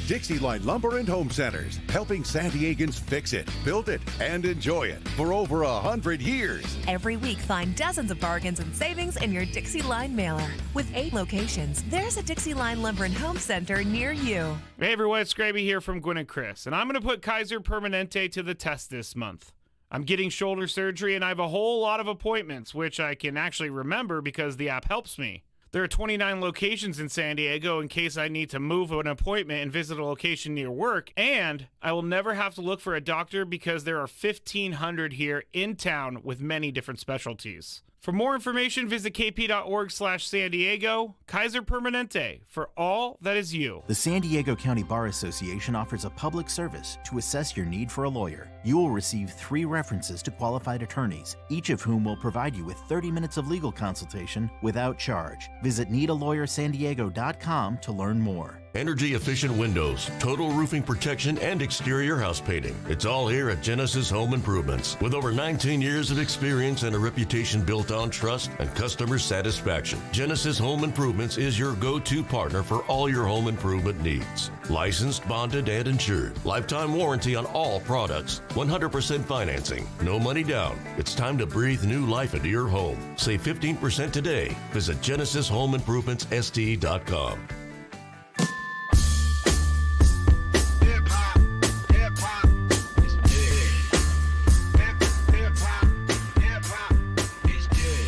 Speaker 7: Dixie Line Lumber and Home Centers, helping San Diegans fix it, build it, and enjoy it for over 100 years.
Speaker 8: Every week, find dozens of bargains and savings in your Dixie Line mailer. With 8 locations, there's a Dixie Line Lumber and Home Center near you.
Speaker 9: Hey everyone, it's Gravy here from Gwynn and Chris, and I'm going to put Kaiser Permanente to the test this month. I'm getting shoulder surgery, and I have a whole lot of appointments, which I can actually remember because the app helps me. There are 29 locations in San Diego in case I need to move an appointment and visit a location near work, and I will never have to look for a doctor because there are 1,500 here in town with many different specialties. For more information, visit kp.org/San Diego. Kaiser Permanente, for all that is you.
Speaker 10: The San Diego County Bar Association offers a public service to assess your need for a lawyer. You will receive 3 references to qualified attorneys, each of whom will provide you with 30 minutes of legal consultation without charge. Visit needalawyersanddiego.com to learn more.
Speaker 11: Energy-efficient windows, total roofing protection, and exterior house painting. It's all here at Genesis Home Improvements. With over 19 years of experience and a reputation built on trust and customer satisfaction, Genesis Home Improvements is your go-to partner for all your home improvement needs. Licensed, bonded, and insured. Lifetime warranty on all products. 100% financing. No money down. It's time to breathe new life into your home. Save 15% today. Visit GenesisHomeImprovementsST.com.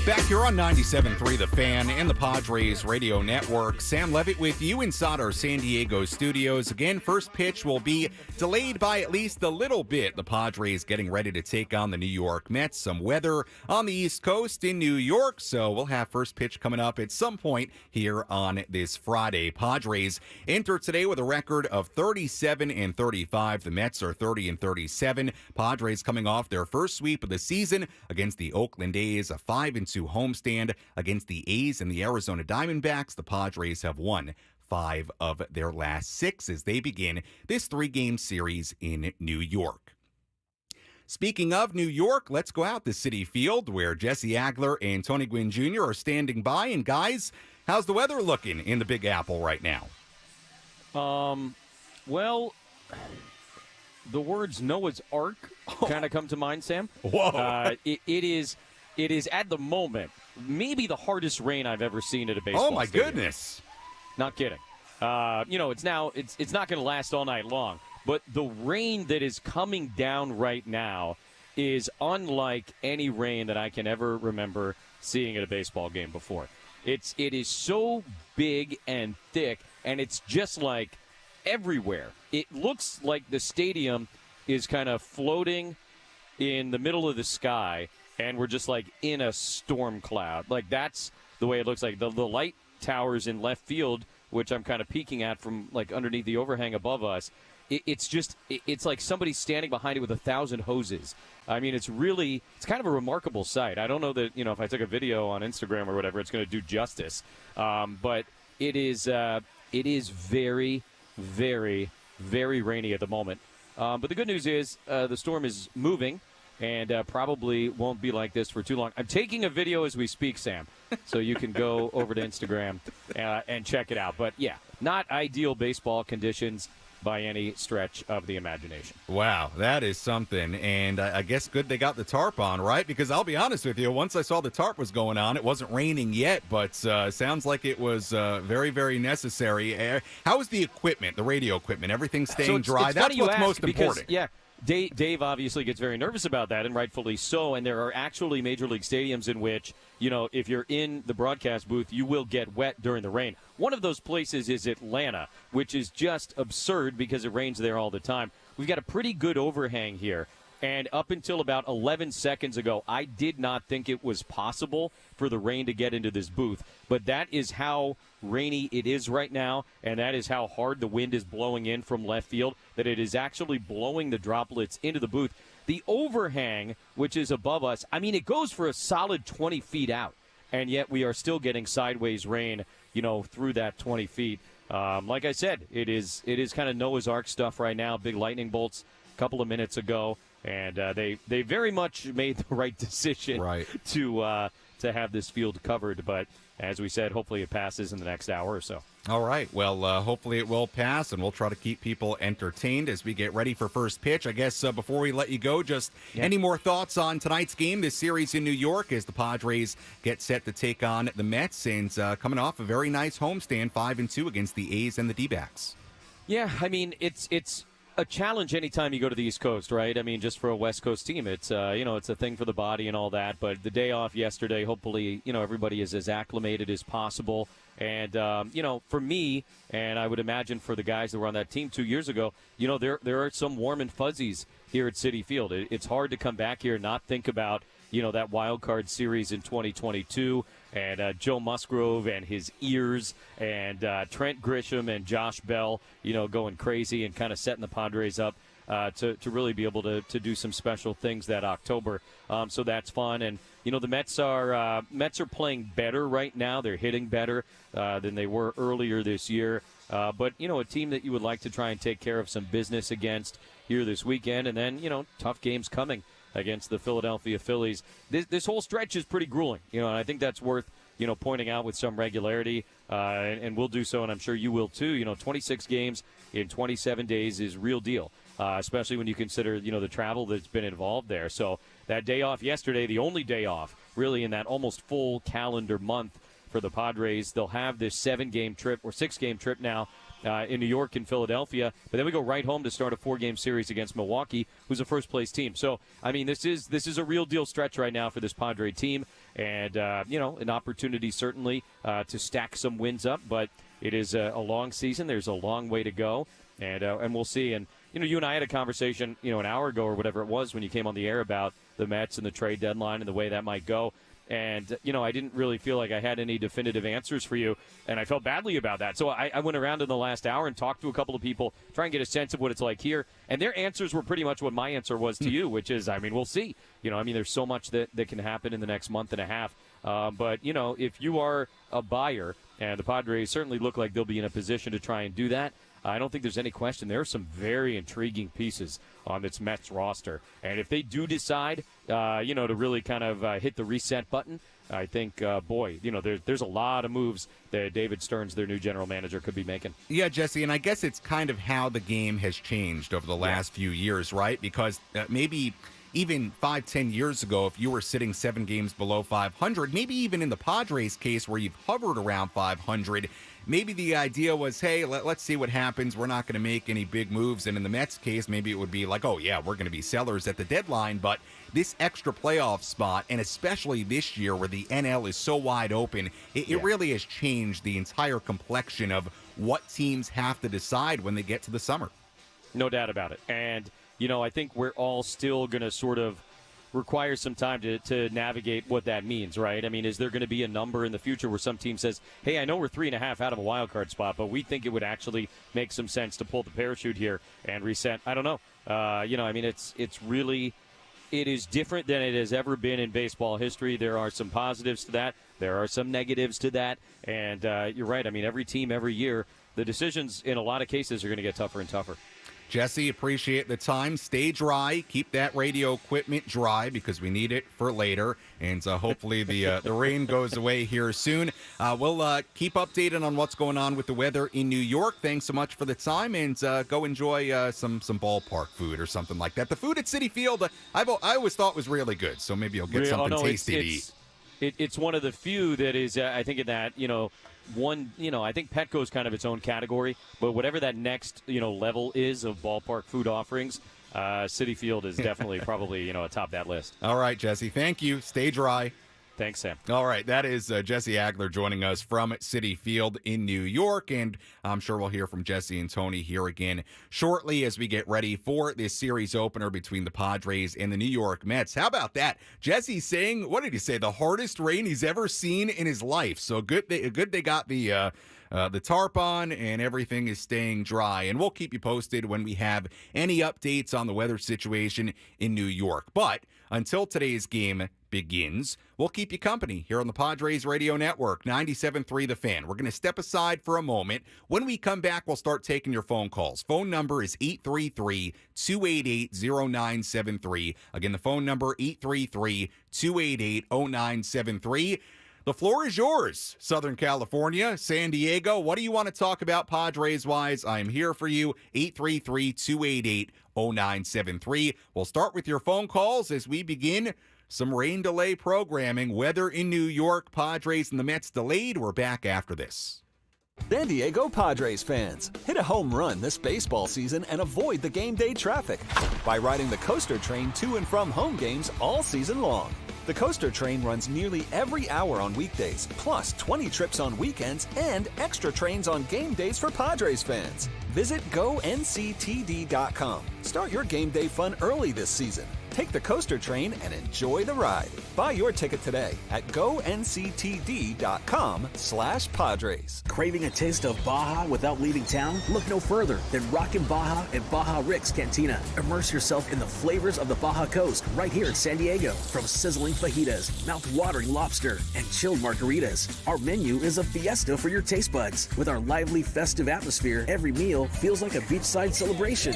Speaker 1: Back here on 97.3 The Fan and the Padres Radio Network. Sam Levitt with you inside our San Diego studios. Again, first pitch will be delayed by at least a little bit. The Padres getting ready to take on the New York Mets. Some weather on the East Coast in New York, so we'll have first pitch coming up at some point here on this Friday. Padres enter today with a record of 37-35. The Mets are 30-37. Padres coming off their first sweep of the season against the Oakland A's, a 5-2 homestand against the A's and the Arizona Diamondbacks. The Padres have won 5 of their last 6 as they begin this 3-game series in New York. Speaking of New York, let's go out to Citi Field where Jesse Agler and Tony Gwynn Jr. are standing by. And guys, how's the weather looking in the Big Apple right now?
Speaker 3: Well, the words Noah's Ark kind of come to mind, Sam.
Speaker 1: Whoa.
Speaker 3: It is at the moment maybe the hardest rain I've ever seen at a baseball
Speaker 1: Oh my
Speaker 3: stadium.
Speaker 1: goodness.
Speaker 3: Not kidding. It's not going to last all night long, but the rain that is coming down right now is unlike any rain that I can ever remember seeing at a baseball game before. It is so big and thick, and it's just like everywhere. It looks like the stadium is kind of floating in the middle of the sky, and we're just like in a storm cloud. Like that's the way it looks like. The light towers in left field which I'm kind of peeking at from like underneath the overhang above us, it's like somebody standing behind it with 1,000 hoses. I mean, it's kind of a remarkable sight. I don't know that, if I took a video on Instagram or whatever, it's going to do justice. But it is very, very, very rainy at the moment. But the good news is the storm is moving and probably won't be like this for too long. I'm taking a video as we speak, Sam, so you can go over to Instagram and check it out. But, yeah, not ideal baseball conditions by any stretch of the imagination.
Speaker 1: Wow, that is something. And I guess good they got the tarp on, right? Because I'll be honest with you, once I saw the tarp was going on, it wasn't raining yet, but sounds like it was very, very necessary. How is the equipment, the radio equipment? Everything staying dry? That's what's most important.
Speaker 3: Yeah. Dave obviously gets very nervous about that, and rightfully so. And there are actually major league stadiums in which, if you're in the broadcast booth, you will get wet during the rain. One of those places is Atlanta, which is just absurd because it rains there all the time. We've got a pretty good overhang here. And up until about 11 seconds ago, I did not think it was possible for the rain to get into this booth. But that is how rainy it is right now, and that is how hard the wind is blowing in from left field, that it is actually blowing the droplets into the booth. The overhang, which is above us, I mean, it goes for a solid 20 feet out, and yet we are still getting sideways rain, through that 20 feet. Like I said, it is kind of Noah's Ark stuff right now, big lightning bolts a couple of minutes ago. And they very much made the right decision to have this field covered. But as we said, hopefully it passes in the next hour or so.
Speaker 1: All right. Well, hopefully it will pass, and we'll try to keep people entertained as we get ready for first pitch. I guess before we let you go, any more thoughts on tonight's game, this series in New York, as the Padres get set to take on the Mets, and coming off a very nice homestand, 5-2 against the A's and the D-backs.
Speaker 3: Yeah, I mean, it's a challenge anytime you go to the East Coast, right? I mean, just for a West Coast team, it's it's a thing for the body and all that. But the day off yesterday, hopefully, everybody is as acclimated as possible. And for me, and I would imagine for the guys that were on that team 2 years ago, there are some warm and fuzzies here at Citi Field. It's hard to come back here and not think about that wild card series in 2022 and Joe Musgrove and his ears and Trent Grisham and Josh Bell, going crazy and kind of setting the Padres up to really be able to do some special things that October. So that's fun. And, the Mets are playing better right now. They're hitting better than they were earlier this year. But, a team that you would like to try and take care of some business against here this weekend. And then, tough games coming against the Philadelphia Phillies. This whole stretch is pretty grueling, and I think that's worth, pointing out with some regularity, and we'll do so, and I'm sure you will too. 26 games in 27 days is real deal, especially when you consider, the travel that's been involved there. So that day off yesterday, the only day off really in that almost full calendar month for the Padres, they'll have this 6-game trip now in New York and Philadelphia, but then we go right home to start a 4-game series against Milwaukee, who's a first-place team. So, I mean, this is a real deal stretch right now for this Padre team, and an opportunity certainly to stack some wins up. But it is a long season. There's a long way to go, and we'll see. And you and I had a conversation, an hour ago or whatever it was when you came on the air about the Mets and the trade deadline and the way that might go. And, I didn't really feel like I had any definitive answers for you, and I felt badly about that. So I went around in the last hour and talked to a couple of people, try and get a sense of what it's like here. And their answers were pretty much what my answer was to you, which is, we'll see. There's so much that can happen in the next month and a half. But, if you are a buyer, and the Padres certainly look like they'll be in a position to try and do that, I don't think there's any question. There are some very intriguing pieces on this Mets roster. And if they do decide, to really kind of hit the reset button, I think, there's a lot of moves that David Stearns, their new general manager, could be making.
Speaker 1: Yeah, Jesse, and I guess it's kind of how the game has changed over the last few years, right? Because maybe even 5-10 years ago, if you were sitting 7 games below 500, maybe even in the Padres case where you've hovered around 500, maybe the idea was, hey, let's see what happens. We're not going to make any big moves. And in the Mets case, maybe it would be like, oh, yeah, we're going to be sellers at the deadline. But this extra playoff spot, and especially this year where the NL is so wide open, it really has changed the entire complexion of what teams have to decide when they get to the summer.
Speaker 3: No doubt about it. And, I think we're all still going to sort of requires some time to navigate what that means, right? I mean, is there going to be a number in the future where some team says, hey, I know we're 3.5 out of a wild card spot, but we think it would actually make some sense to pull the parachute here and reset? I don't know. I mean, it's really, it is different than it has ever been in baseball history. There are some positives to that. There are some negatives to that. And you're right. I mean, every team, every year, the decisions in a lot of cases are going to get tougher and tougher.
Speaker 1: Jesse, appreciate the time. Stay dry. Keep that radio equipment dry because we need it for later. And hopefully the rain goes away here soon. We'll keep updated on what's going on with the weather in New York. Thanks so much for the time, and go enjoy some ballpark food or something like that. The food at Citi Field, I always thought was really good, so maybe you'll get something tasty to eat.
Speaker 3: It's one of the few that is, I think, in that, I think Petco's kind of its own category, but whatever that next, level is of ballpark food offerings, Citi Field is definitely probably, atop that list.
Speaker 1: All right, Jesse. Thank you. Stay dry.
Speaker 3: Thanks, Sam.
Speaker 1: All right, that is Jesse Agler joining us from Citi Field in New York, and I'm sure we'll hear from Jesse and Tony here again shortly as we get ready for this series opener between the Padres and the New York Mets. How about that? Jesse's saying, what did he say, the hardest rain he's ever seen in his life. So good they got the tarp on and everything is staying dry. And we'll keep you posted when we have any updates on the weather situation in New York. But until today's game begins, we'll keep you company here on the Padres Radio Network, 97.3 The Fan. We're going to step aside for a moment. When we come back, we'll start taking your phone calls. Phone number is 833-288-0973. Again, the phone number, 833-288-0973. The floor is yours, Southern California, San Diego. What do you want to talk about Padres-wise? I am here for you, 833-288-0973. We'll start with your phone calls as we begin some rain delay programming. Weather in New York, Padres and the Mets delayed. We're back after this.
Speaker 12: San Diego Padres fans, hit a home run this baseball season and avoid the game day traffic by riding the coaster train to and from home games all season long. The coaster train runs nearly every hour on weekdays, plus 20 trips on weekends and extra trains on game days for Padres fans. Visit GoNCTD.com. Start your game day fun early this season. Take the coaster train and enjoy the ride. Buy your ticket today at GoNCTD.com/Padres.
Speaker 13: Craving a taste of Baja without leaving town? Look no further than Rockin' Baja and Baja Rick's Cantina. Immerse yourself in the flavors of the Baja Coast right here in San Diego. From sizzling fajitas, mouth-watering lobster, and chilled margaritas, our menu is a fiesta for your taste buds. With our lively, festive atmosphere, every meal feels like a beachside celebration.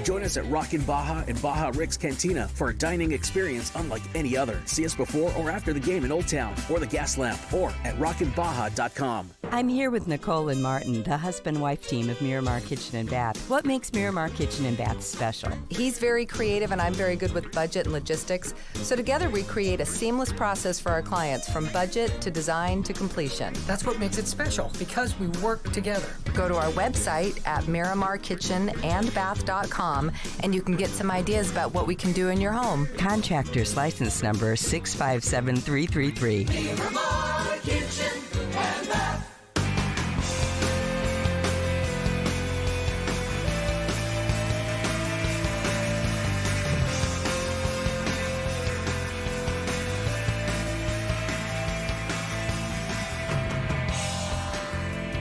Speaker 13: Join us at Rockin' Baja and Baja Rick's Cantina for a dining experience unlike any other. See us before or after the game in Old Town or the Gas Lamp or at rockinbaja.com.
Speaker 14: I'm here with Nicole and Martin, the husband-wife team of Miramar Kitchen and Bath. What makes Miramar Kitchen and Bath special?
Speaker 15: He's very creative and I'm very good with budget and logistics. So together we create a seamless process for our clients from budget to design to completion.
Speaker 16: That's what makes it special, because we work together.
Speaker 15: Go to our website at miramarkitchenandbath.com and you can get some ideas about what we can do in your home.
Speaker 14: Contractor's license number 657333.
Speaker 17: Miramar Kitchen and Bath.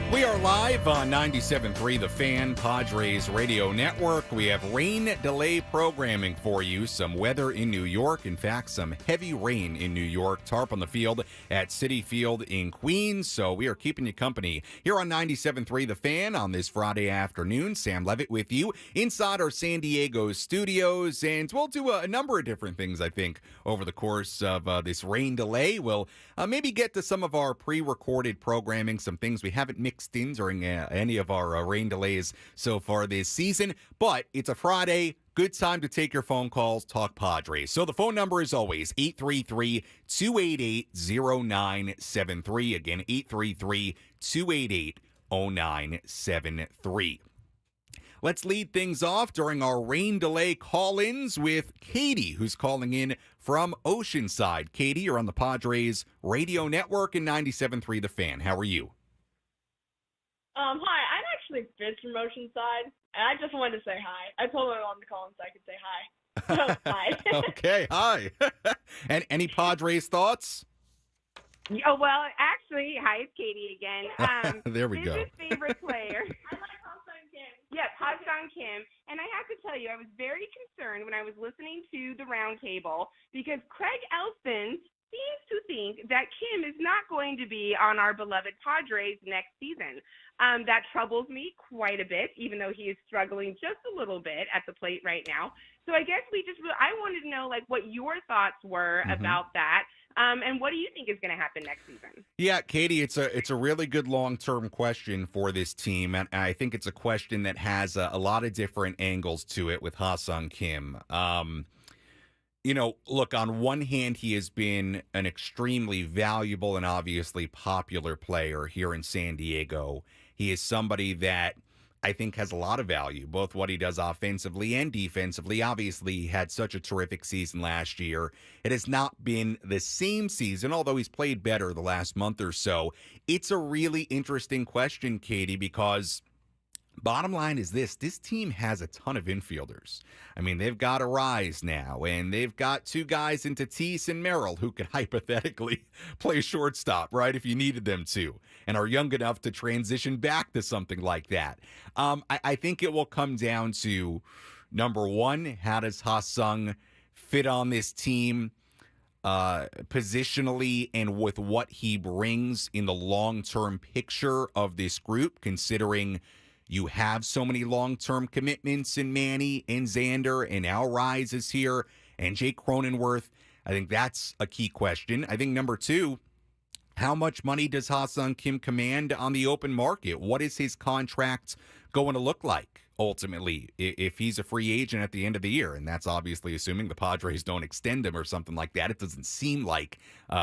Speaker 1: We are live on 97.3 The Fan, Padres Radio Network. We have rain delay programming for you. Some weather in New York. In fact, some heavy rain in New York. Tarp on the field at Citi Field in Queens. So we are keeping you company here on 97.3 The Fan on this Friday afternoon. Sam Levitt with you inside our San Diego studios. And we'll do a number of different things, I think, over the course of this rain delay. We'll maybe get to some of our pre-recorded programming, some things we haven't mixed in during any of our rain delays so far this season. But it's a Friday. Good time to take your phone calls, talk Padres. So the phone number is always 833-288-0973. Again, 833-288-0973. Let's lead things off during our rain delay call-ins with Katie, who's calling in from Oceanside. Katie, you're on the Padres Radio Network and 97.3 The Fan. How are you?
Speaker 18: Hi, I'm actually Fitz from Oceanside, and I just wanted to say hi. I told my mom to call him so I could say hi. Oh, hi.
Speaker 1: Okay, hi. And any Padres thoughts?
Speaker 19: Oh, well, actually, hi, it's Katie again.
Speaker 1: There we go.
Speaker 19: His favorite player. I like Ha-Sung Kim. Yes, Ha-Sung Kim. And I have to tell you, I was very concerned when I was listening to the roundtable because Craig Elson seems to think that Kim is not going to be on our beloved Padres next season. That troubles me quite a bit, even though he is struggling just a little bit at the plate right now. So I guess I wanted to know, like, what your thoughts were about that. And what do you think is going to happen next season?
Speaker 1: Yeah, Katie, it's a really good long-term question for this team, and I think it's a question that has a lot of different angles to it with Ha-Sung Kim. Look, on one hand, he has been an extremely valuable and obviously popular player here in San Diego. He is somebody that I think has a lot of value, both what he does offensively and defensively. Obviously, he had such a terrific season last year. It has not been the same season, although he's played better the last month or so. It's a really interesting question, Katie, because bottom line is this team has a ton of infielders. I mean, they've got Arise now, and they've got two guys in Tatis and Merrill who could hypothetically play shortstop, right, if you needed them to, and are young enough to transition back to something like that. I think it will come down to, number one, how does Ha-Sung fit on this team positionally and with what he brings in the long-term picture of this group, considering you have so many long-term commitments in Manny and Xander, and Al Rise is here, and Jake Cronenworth. I think that's a key question. I think number two, how much money does Ha-Sung Kim command on the open market? What is his contract going to look like ultimately if he's a free agent at the end of the year? And that's obviously assuming the Padres don't extend him or something like that. It doesn't seem like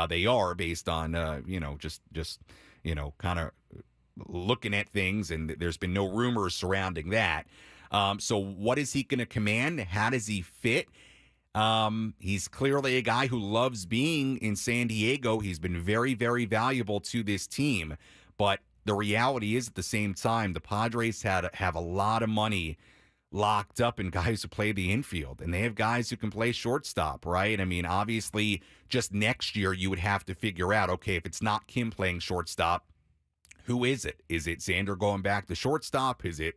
Speaker 1: they are, based on just kind of looking at things, and there's been no rumors surrounding that. So what is he going to command? How does he fit? He's clearly a guy who loves being in San Diego. He's been very, very valuable to this team. But the reality is, at the same time, the Padres have a lot of money locked up in guys who play the infield, and they have guys who can play shortstop, right? I mean, obviously, just next year you would have to figure out, okay, if it's not Kim playing shortstop, who is it? Is it Xander going back to shortstop? Is it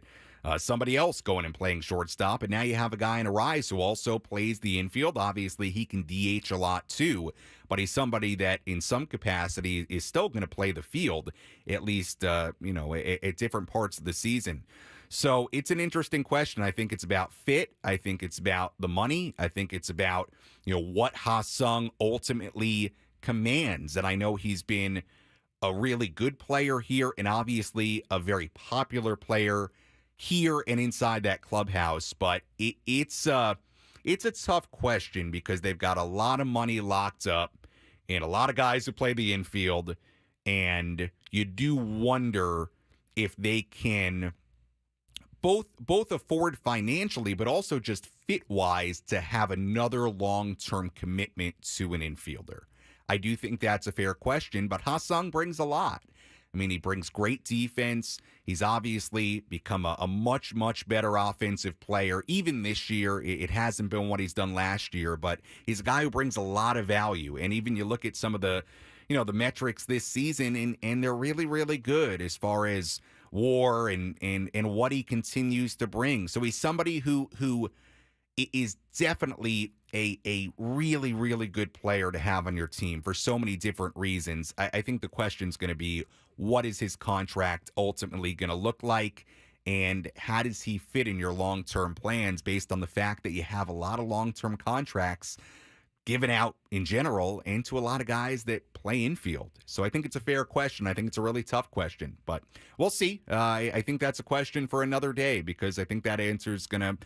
Speaker 1: somebody else going and playing shortstop? And now you have a guy in Arise who also plays the infield. Obviously, he can DH a lot too, but he's somebody that in some capacity is still going to play the field, at least, at different parts of the season. So it's an interesting question. I think it's about fit. I think it's about the money. I think it's about, what Ha-Sung ultimately commands. And I know he's been a really good player here, and obviously a very popular player here and inside that clubhouse. But it's a tough question because they've got a lot of money locked up and a lot of guys who play the infield, and you do wonder if they can both afford financially, but also just fit-wise to have another long-term commitment to an infielder. I do think that's a fair question, but Ha-Sung brings a lot. I mean, he brings great defense. He's obviously become a much, much better offensive player. Even this year, it hasn't been what he's done last year, but he's a guy who brings a lot of value. And even you look at some of the, the metrics this season, and they're really, really good as far as WAR and what he continues to bring. So he's somebody who is definitely a really, really good player to have on your team for so many different reasons. I think the question's going to be, what is his contract ultimately going to look like, and how does he fit in your long-term plans, based on the fact that you have a lot of long-term contracts given out in general and to a lot of guys that play infield. So I think it's a fair question. I think it's a really tough question, but we'll see. I think that's a question for another day, because I think that answer is going to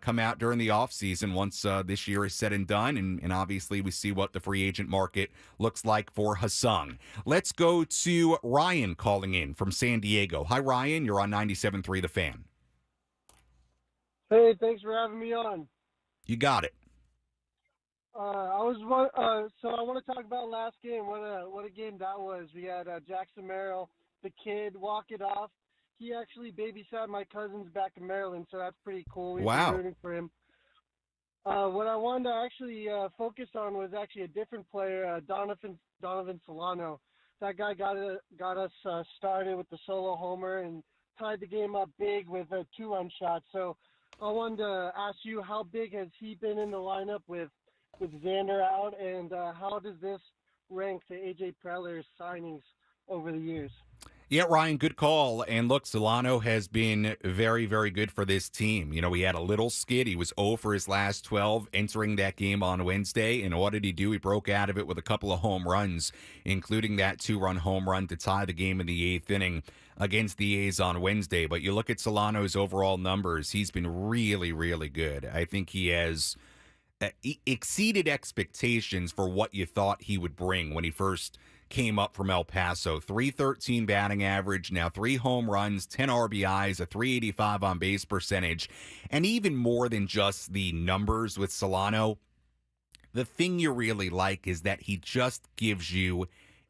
Speaker 1: come out during the offseason once this year is said and done, and obviously we see what the free agent market looks like for Ha-Sung. Let's go to Ryan calling in from San Diego. Hi, Ryan. You're on 97.3 The Fan.
Speaker 20: Hey, thanks for having me on.
Speaker 1: You got it.
Speaker 20: So I want to talk about last game. What a game that was. We had Jackson Merrill, the kid, walk it off. He actually babysat my cousins back in Maryland, so that's pretty cool. We've been rooting for him. What I wanted to actually focus on was actually a different player, Donovan Solano. That guy got us started with the solo homer and tied the game up big with a 2-run shot. So I wanted to ask you, how big has he been in the lineup with Xander out, and how does this rank to A.J. Preller's signings over the years?
Speaker 1: Yeah, Ryan, good call. And look, Solano has been very, very good for this team. You know, he had a little skid. He was 0 for his last 12 entering that game on Wednesday. And what did he do? He broke out of it with a couple of home runs, including that 2-run home run to tie the game in the 8th inning against the A's on Wednesday. But you look at Solano's overall numbers, he's been really, really good. I think he has exceeded expectations for what you thought he would bring when he first came up from El Paso. .313 batting average, now 3 home runs, 10 RBIs, a .385 on base percentage, and even more than just the numbers with Solano, the thing you really like is that he just gives you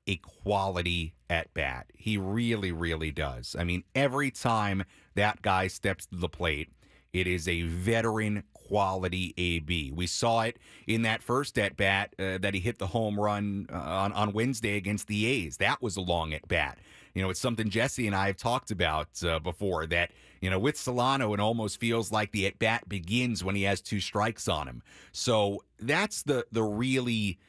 Speaker 1: a quality at bat. He really, really does. I mean, every time that guy steps to the plate, it is a veteran quality AB. We saw it in that first at bat that he hit the home run on Wednesday against the A's. That was a long at bat. You know, it's something Jesse and I have talked about before, that, you know, with Solano, it almost feels like the at bat begins when he has 2 strikes on him. So that's the really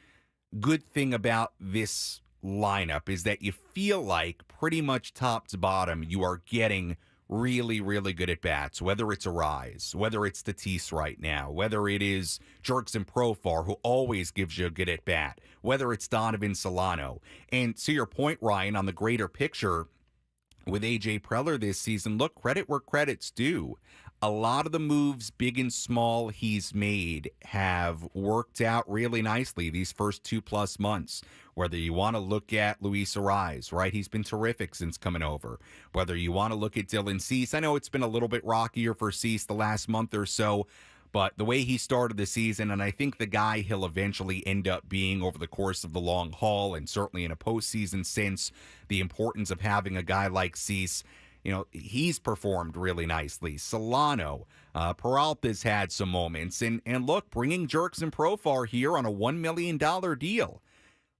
Speaker 1: good thing about this lineup, is that you feel like pretty much top to bottom you are getting really, really good at bats, whether it's Arise, whether it's Tatis right now, whether it is Jurickson Profar, who always gives you a good at bat, whether it's Donovan Solano. And to your point, Ryan, on the greater picture with A.J. Preller this season, look, credit where credit's due. A lot of the moves, big and small, he's made have worked out really nicely these first 2+ months. Whether you want to look at Luis Arise, right? He's been terrific since coming over. Whether you want to look at Dylan Cease, I know it's been a little bit rockier for Cease the last month or so, but the way he started the season, and I think the guy he'll eventually end up being over the course of the long haul, and certainly in a postseason sense, the importance of having a guy like Cease, you know, he's performed really nicely. Solano, Peralta's had some moments. And look, bringing Jurickson Profar here on a $1 million deal.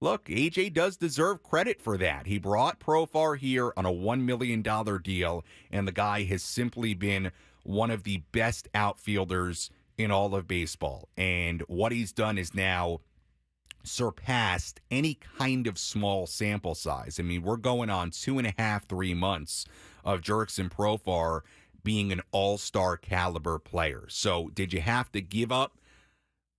Speaker 1: Look, AJ does deserve credit for that. He brought Profar here on a $1 million deal, and the guy has simply been one of the best outfielders in all of baseball. And what he's done is now surpassed any kind of small sample size. I mean, we're going on 2.5, 3 months of Jurickson Profar being an all-star caliber player. So did you have to give up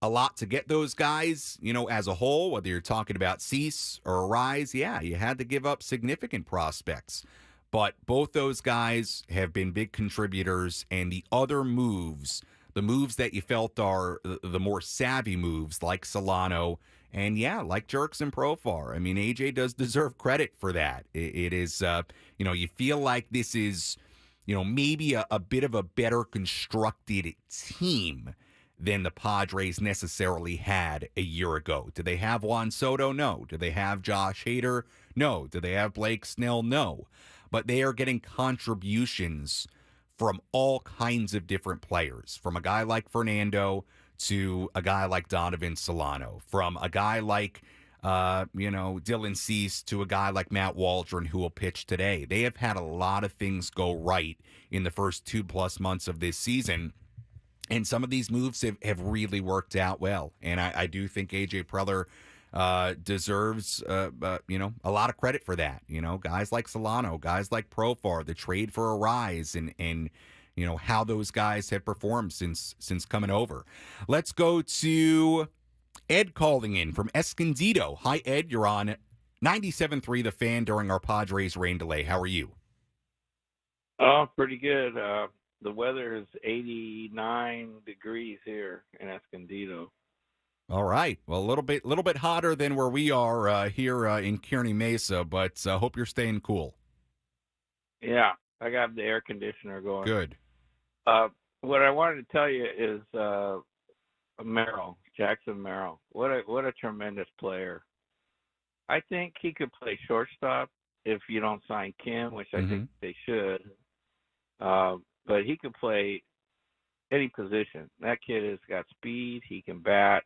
Speaker 1: a lot to get those guys, you know, as a whole, whether you're talking about Cease or Arise? Yeah, you had to give up significant prospects. But both those guys have been big contributors, and the other moves, the moves that you felt are the more savvy moves, like Solano and, yeah, like Jurickson Profar. I mean, AJ does deserve credit for that. It is, you know, you feel like this is, you know, maybe a bit of a better constructed team than the Padres necessarily had a year ago. Do they have Juan Soto? No. Do they have Josh Hader? No. Do they have Blake Snell? No. But they are getting contributions from all kinds of different players, from a guy like Fernando to a guy like Donovan Solano, from a guy like, Dylan Cease to a guy like Matt Waldron, who will pitch today. They have had a lot of things go right in the first 2+ months of this season. And some of these moves have really worked out well. And I do think A.J. Preller deserves, a lot of credit for that. You know, guys like Solano, guys like Profar, the trade for Arise, and you know, how those guys have performed since coming over. Let's go to Ed calling in from Escondido. Hi, Ed. You're on 97.3 The Fan during our Padres rain delay. How are you?
Speaker 21: Oh, pretty good. The weather is 89 degrees here in Escondido.
Speaker 1: All right. Well, a little bit hotter than where we are here in Kearney Mesa, but hope you're staying cool.
Speaker 21: Yeah, I got the air conditioner going.
Speaker 1: Good.
Speaker 21: What I wanted to tell you is Jackson Merrill. What a tremendous player. I think he could play shortstop if you don't sign Kim, which I think they should. But he could play any position. That kid has got speed. He can bat.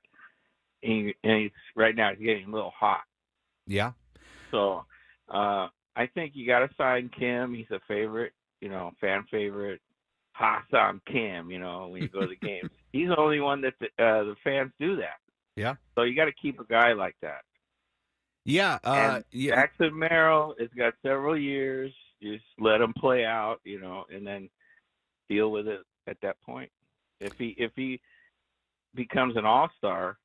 Speaker 21: And he's right now he's getting a little hot.
Speaker 1: Yeah.
Speaker 21: So I think you got to sign Kim. He's a favorite, fan favorite. Ha-Sang Kim, when you go to the games. He's the only one that the fans do that.
Speaker 1: Yeah.
Speaker 21: So you got to keep a guy like that.
Speaker 1: Yeah.
Speaker 21: Jackson Merrill has got several years. Just let him play out, and then deal with it at that point. If he becomes an all-star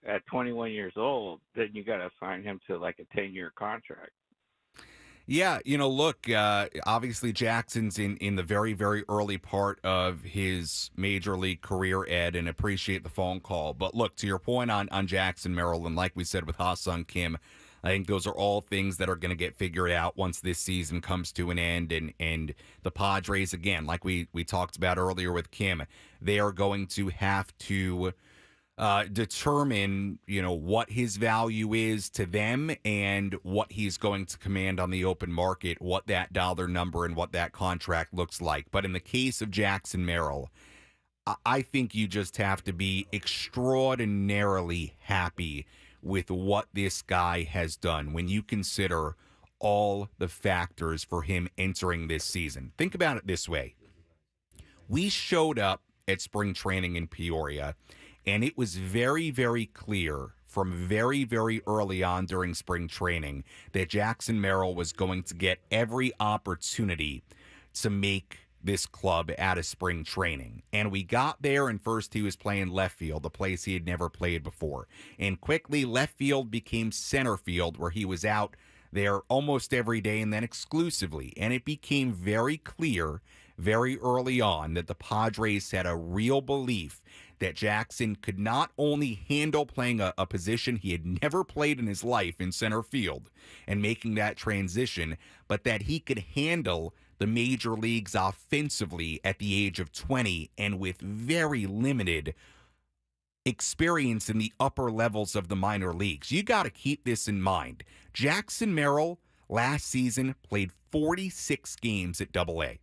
Speaker 21: at 21 years old, then you got to sign him to like a 10-year contract.
Speaker 1: Yeah, look, obviously Jackson's in the very, very early part of his major league career, Ed, and appreciate the phone call. But look, to your point on Jackson Merrill, and like we said with Ha-Sung Kim, I think those are all things that are going to get figured out once this season comes to an end. And the Padres, again, like we talked about earlier with Kim, they are going to have to determine, what his value is to them and what he's going to command on the open market, what that dollar number and what that contract looks like. But in the case of Jackson Merrill, I think you just have to be extraordinarily happy with what this guy has done when you consider all the factors for him entering this season. Think about it this way. We showed up at spring training in Peoria, and it was very, very clear from very, very early on during spring training that Jackson Merrill was going to get every opportunity to make this club out of spring training. And we got there, and first he was playing left field, a place he had never played before. And quickly, left field became center field, where he was out there almost every day and then exclusively. And it became very clear very early on that the Padres had a real belief that Jackson could not only handle playing a position he had never played in his life in center field and making that transition, but that he could handle the major leagues offensively at the age of 20 and with very limited experience in the upper levels of the minor leagues. You got to keep this in mind. Jackson Merrill last season played 46 games at Double-A.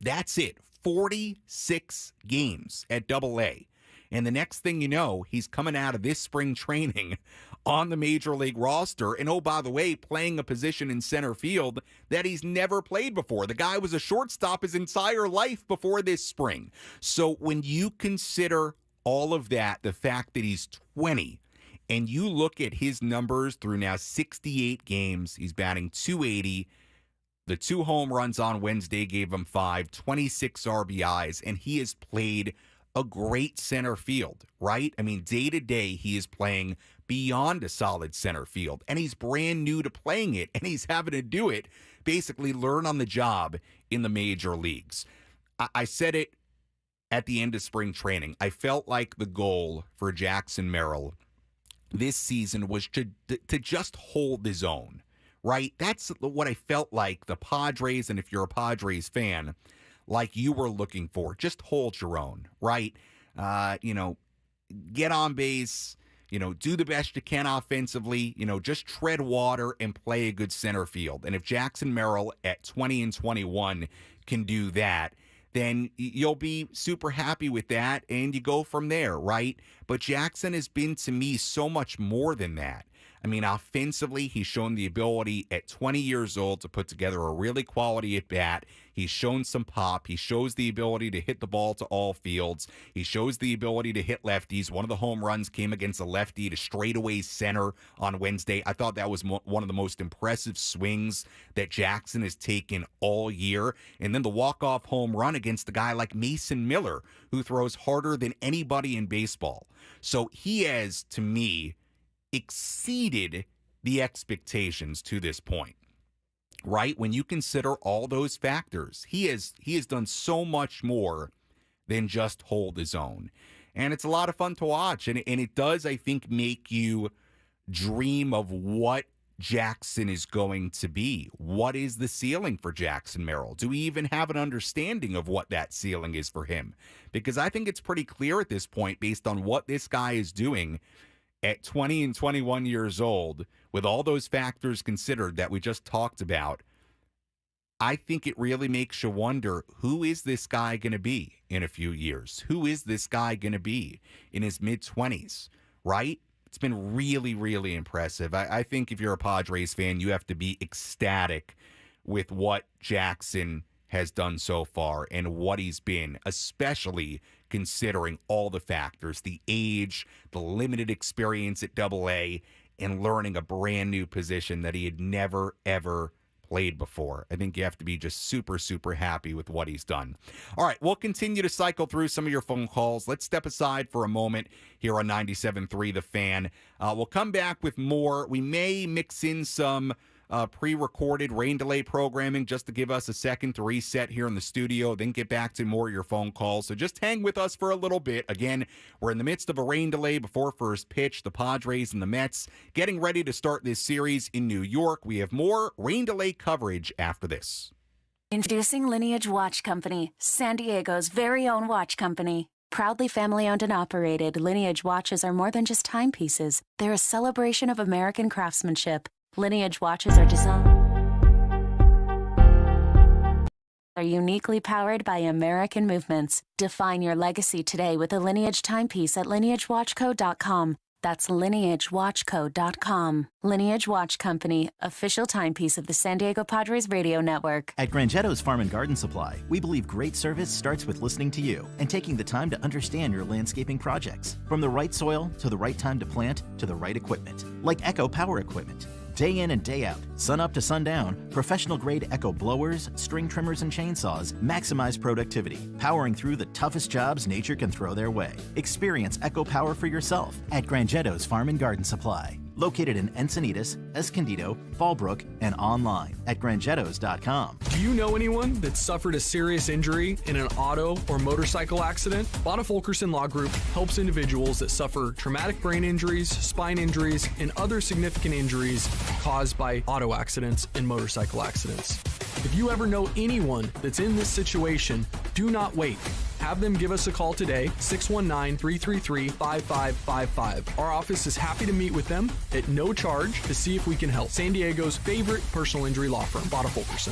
Speaker 1: That's it. 46 games at Double-A. And the next thing you know, he's coming out of this spring training on the major league roster. And oh, by the way, playing a position in center field that he's never played before. The guy was a shortstop his entire life before this spring. So when you consider all of that, the fact that he's 20, and you look at his numbers through now 68 games, he's batting .280. The 2 home runs on Wednesday gave him 5, 26 RBIs, and he has played a great center field, right? I mean, day to day, he is playing beyond a solid center field, and he's brand new to playing it, and he's having to do it, basically learn on the job in the major leagues. I said it at the end of spring training. I felt like the goal for Jackson Merrill this season was to just hold his own. Right? That's what I felt like the Padres, and if you're a Padres fan, like you were looking for. Just hold your own, right? Get on base, do the best you can offensively, just tread water and play a good center field. And if Jackson Merrill at 20 and 21 can do that, then you'll be super happy with that, and you go from there, right? But Jackson has been, to me, so much more than that. I mean, offensively, he's shown the ability at 20 years old to put together a really quality at-bat. He's shown some pop. He shows the ability to hit the ball to all fields. He shows the ability to hit lefties. One of the home runs came against a lefty to straightaway center on Wednesday. I thought that was one of the most impressive swings that Jackson has taken all year. And then the walk-off home run against a guy like Mason Miller, who throws harder than anybody in baseball. So he has, to me, exceeded the expectations to this point, right? When you consider all those factors, he has done so much more than just hold his own. And it's a lot of fun to watch. And it does, I think, make you dream of what Jackson is going to be. What is the ceiling for Jackson Merrill? Do we even have an understanding of what that ceiling is for him? Because I think it's pretty clear at this point, based on what this guy is doing at 20 and 21 years old, with all those factors considered that we just talked about, I think it really makes you wonder, who is this guy going to be in a few years? Who is this guy going to be in his mid-20s, right? It's been really, really impressive. I think if you're a Padres fan, you have to be ecstatic with what Jackson has done so far and what he's been, especially considering all the factors, the age, the limited experience at AA, and learning a brand new position that he had never, ever played before. I think you have to be just super, super happy with what he's done. All right, we'll continue to cycle through some of your phone calls. Let's step aside for a moment here on 97.3 The Fan. We'll come back with more. We may mix in some pre-recorded rain delay programming just to give us a second to reset here in the studio, then get back to more of your phone calls. So just hang with us for a little bit. Again, we're in the midst of a rain delay before first pitch. The Padres and the Mets getting ready to start this series in New York. We have more rain delay coverage after this.
Speaker 5: Introducing Lineage Watch Company, San Diego's very own watch company. Proudly family-owned and operated, Lineage watches are more than just timepieces. They're a celebration of American craftsmanship. Lineage watches are uniquely powered by American movements. Define your legacy today with a Lineage timepiece at lineagewatchco.com. That's lineagewatchco.com. Lineage Watch Company, official timepiece of the San Diego Padres radio network.
Speaker 10: At Grangetto's Farm and Garden Supply, we believe great service starts with listening to you and taking the time to understand your landscaping projects. From the right soil to the right time to plant to the right equipment, like Echo Power Equipment. Day in and day out, sun up to sundown, professional-grade Echo blowers, string trimmers, and chainsaws maximize productivity, powering through the toughest jobs nature can throw their way. Experience Echo Power for yourself at Grangetto's Farm and Garden Supply. Located in Encinitas, Escondido, Fallbrook, and online at grangettos.com.
Speaker 22: Do you know anyone that suffered a serious injury in an auto or motorcycle accident? Bonta Fulkerson Law Group helps individuals that suffer traumatic brain injuries, spine injuries, and other significant injuries caused by auto accidents and motorcycle accidents. If you ever know anyone that's in this situation, do not wait. Have them give us a call today, 619-333-5555. Our office is happy to meet with them at no charge to see if we can help. San Diego's favorite personal injury law firm, Bonta Fulkerson.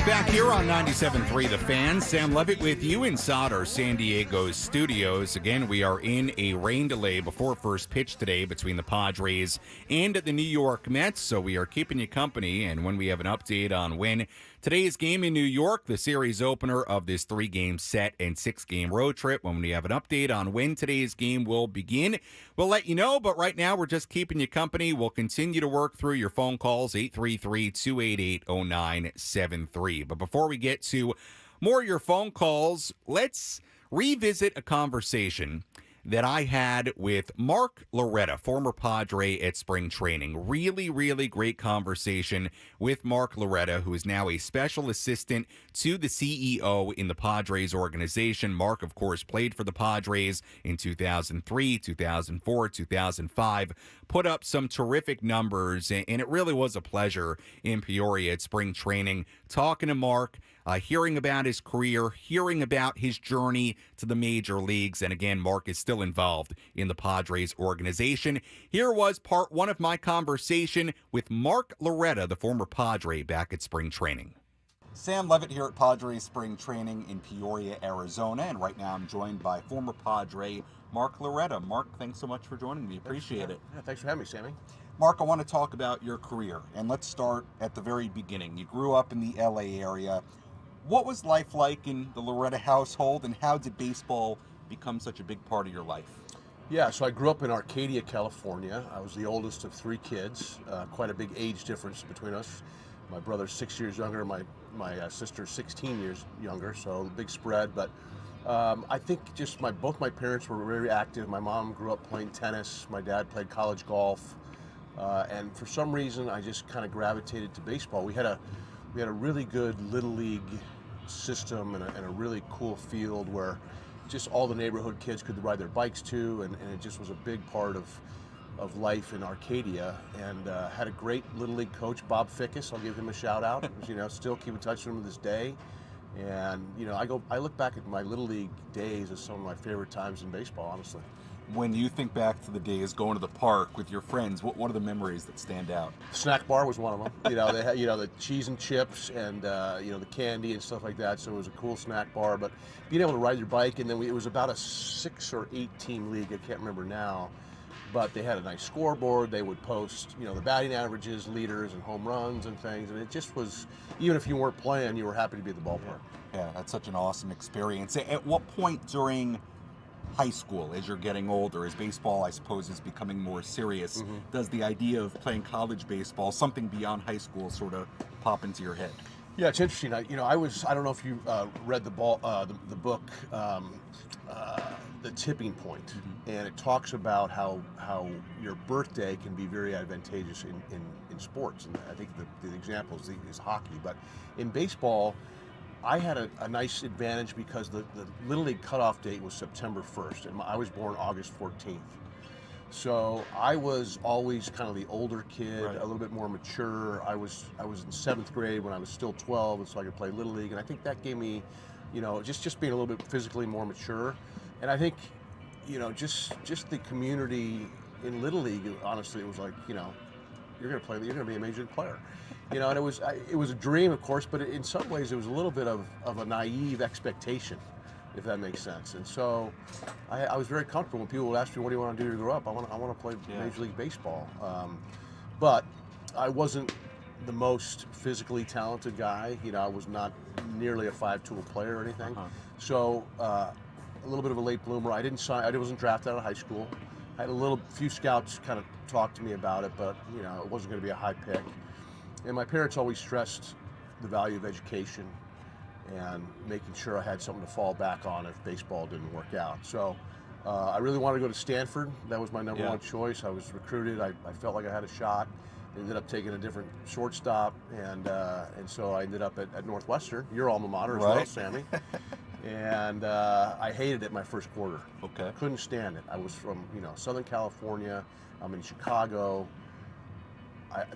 Speaker 1: Back here on 97.3 The Fan, Sam Levitt with you inside our San Diego studios. Again, we are in a rain delay before first pitch today between the Padres and the New York Mets, so we are keeping you company. And when we have an update on when today's game in New York, the series opener of this 3-game set and 6-game road trip, when we have an update on when today's game will begin, we'll let you know. But right now, we're just keeping you company. We'll continue to work through your phone calls, 833-288-0973. But before we get to more of your phone calls, let's revisit a conversation that I had with Mark Loretta, former Padre at spring training. Really, really great conversation with Mark Loretta, who is now a special assistant to the CEO in the Padres organization. Mark, of course, played for the Padres in 2003, 2004, 2005, put up some terrific numbers, and it really was a pleasure in Peoria at spring training talking to Mark, hearing about his career, hearing about his journey to the major leagues. And again, Mark is still involved in the Padres organization. Here was part one of my conversation with Mark Loretta, the former Padre, back at spring training. Sam Levitt here at Padres spring training in Peoria, Arizona. And right now I'm joined by former Padre Mark Loretta. Mark, thanks so much for joining me. Appreciate it.
Speaker 23: Yeah, thanks for having me, Sammy.
Speaker 1: Mark, I want to talk about your career, and let's start at the very beginning. You grew up in the LA area. What was life like in the Loretta household, and how did baseball become such a big part of your life?
Speaker 23: Yeah, so I grew up in Arcadia, California. I was the oldest of 3 kids, quite a big age difference between us. My brother's 6 years younger, my sister's 16 years younger, so a big spread. But I think just both my parents were very active. My mom grew up playing tennis. My dad played college golf. And for some reason, I just kind of gravitated to baseball. We had a we had a really good Little League system and a really cool field where just all the neighborhood kids could ride their bikes to, and it just was a big part of life in Arcadia. And had a great Little League coach, Bob Fickus. I'll give him a shout out. Still keep in touch with him to this day. And I look back at my Little League days as some of my favorite times in baseball, honestly.
Speaker 1: When you think back to the days going to the park with your friends, what are the memories that stand out?
Speaker 23: Snack bar was one of them. They had the cheese and chips and the candy and stuff like that. So it was a cool snack bar. But being able to ride your bike, and then it was about a 6 or 8 team league. I can't remember now, but they had a nice scoreboard. They would post the batting averages, leaders, and home runs and things. And it just was, even if you weren't playing, you were happy to be at the ballpark.
Speaker 1: Yeah, that's such an awesome experience. At what point during high school, as you're getting older, as baseball, I suppose, is becoming more serious, does the idea of playing college baseball, something beyond high school, sort of pop into your head?
Speaker 23: Yeah, it's interesting. I don't know if you read the book, The Tipping Point, and it talks about how your birthday can be very advantageous in sports. And I think the example is hockey, but in baseball, I had a nice advantage because the Little League cutoff date was September 1st, and I was born August 14th. So I was always kind of the older kid, a little bit more mature. I was in 7th grade when I was still 12, and so I could play Little League, and I think that gave me, just being a little bit physically more mature. And I think, just the community in Little League, honestly, it was like, you're going to play, you're going to be a major league player. And it was a dream, of course, but in some ways it was a little bit of a naive expectation, if that makes sense. And so I was very comfortable when people would ask me, what do you want to do to grow up? I want to play Major League Baseball. But I wasn't the most physically talented guy. I was not nearly a 5-tool player or anything. So a little bit of a late bloomer. I wasn't drafted out of high school. I had a few scouts kind of talk to me about it, but it wasn't going to be a high pick. And my parents always stressed the value of education and making sure I had something to fall back on if baseball didn't work out. So I really wanted to go to Stanford. That was my number one choice. I was recruited. I felt like I had a shot. Ended up taking a different shortstop, and so I ended up at Northwestern, your alma mater as well, Sammy. And I hated it my first quarter.
Speaker 1: Okay.
Speaker 23: Couldn't stand it. I was from Southern California. I'm in Chicago.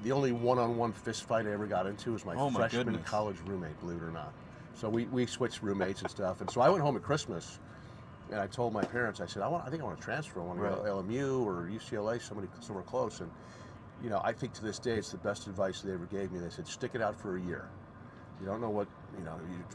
Speaker 23: The only one-on-one fist fight I ever got into was my freshman college roommate, believe it or not. So we switched roommates and stuff. And so I went home at Christmas, and I told my parents, I said, I think I want to transfer. I want to go to LMU or UCLA, somewhere close. And I think to this day it's the best advice they ever gave me. They said, stick it out for a year. You don't know what,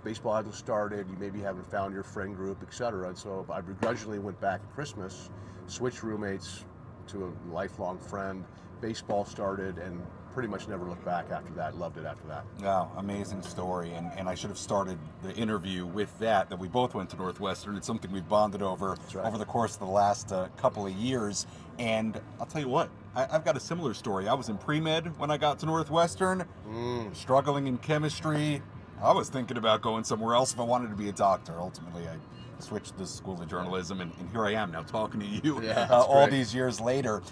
Speaker 23: baseball hasn't started. You maybe haven't found your friend group, etc. And so I begrudgingly went back at Christmas, switched roommates to a lifelong friend. Baseball started, and pretty much never looked back after that. Loved it after that.
Speaker 1: Wow, amazing story. And I should have started the interview with that we both went to Northwestern. It's something we've bonded over over the course of the last couple of years. And I'll tell you what, I've got a similar story. I was in pre-med when I got to Northwestern, struggling in chemistry. I was thinking about going somewhere else if I wanted to be a doctor. Ultimately, I switched to the School of Journalism, and here I am now talking to you all these years later.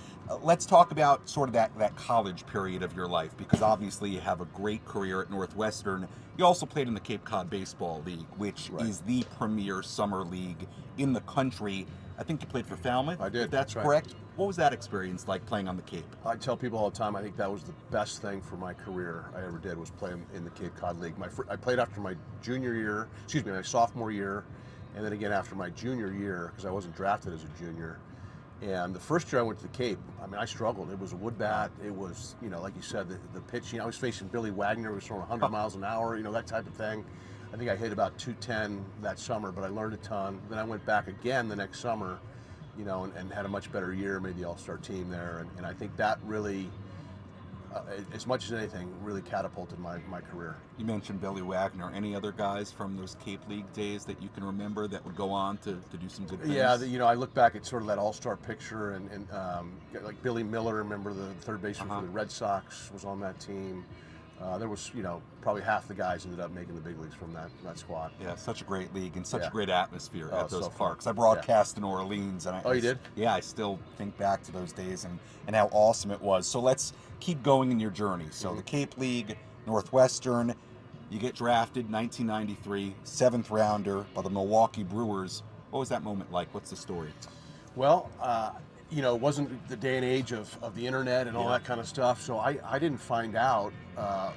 Speaker 1: Let's talk about sort of that college period of your life, because obviously you have a great career at Northwestern. You also played in the Cape Cod Baseball League, which is the premier summer league in the country. I think you played for Falmouth.
Speaker 23: I did.
Speaker 1: If that's correct. What was that experience like, playing on the Cape?
Speaker 23: I tell people all the time, I think that was the best thing for my career I ever did, was playing in the Cape Cod League. I played after my my sophomore year, and then again after my junior year, because I wasn't drafted as a junior. And the first year I went to the Cape, I struggled. It was a wood bat. It was, like you said, the pitching. I was facing Billy Wagner, who was throwing 100 miles an hour, that type of thing. I think I hit about 210 that summer, but I learned a ton. Then I went back again the next summer, and had a much better year, made the All-Star team there. And I think that really, as much as anything, really catapulted my career.
Speaker 1: You mentioned Billy Wagner. Any other guys from those Cape League days that you can remember that would go on to do some good things?
Speaker 23: Yeah, I look back at sort of that all-star picture, and like Billy Miller, remember the third baseman for the Red Sox, was on that team. There was, probably half the guys ended up making the big leagues from that squad.
Speaker 1: Yeah, such a great league and such a great atmosphere at those parks. I broadcast in New Orleans. And
Speaker 23: you did?
Speaker 1: Yeah, I still think back to those days and how awesome it was. So let's keep going in your journey. So the Cape League, Northwestern, You get drafted 1993, 7th rounder by the Milwaukee Brewers. What was that moment like? What's the story?
Speaker 23: Well, you know, it wasn't the day and age of the internet and all that kind of stuff, so I didn't find out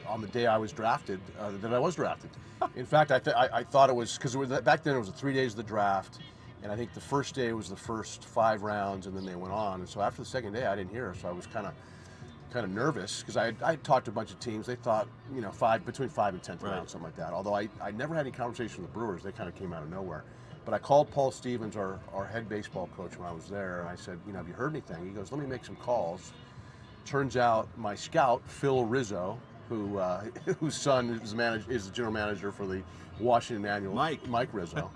Speaker 23: on the day I was drafted that I was drafted. In fact, I thought it was, because back then it was the 3 days of the draft, and I think the first day was the first 5 rounds, and then they went on. And so after the second day, I didn't hear, so I was kind of nervous, because I had talked to a bunch of teams. They thought, you know, between 5 and 10th round, something like that. Although I never had any conversation with the Brewers. They kind of came out of nowhere. But I called Paul Stevens, our head baseball coach, when I was there, and I said, you know, have you heard anything? He goes, let me make some calls. Turns out my scout, Phil Rizzo, whose son is the general manager for the Washington Annual, Mike Rizzo,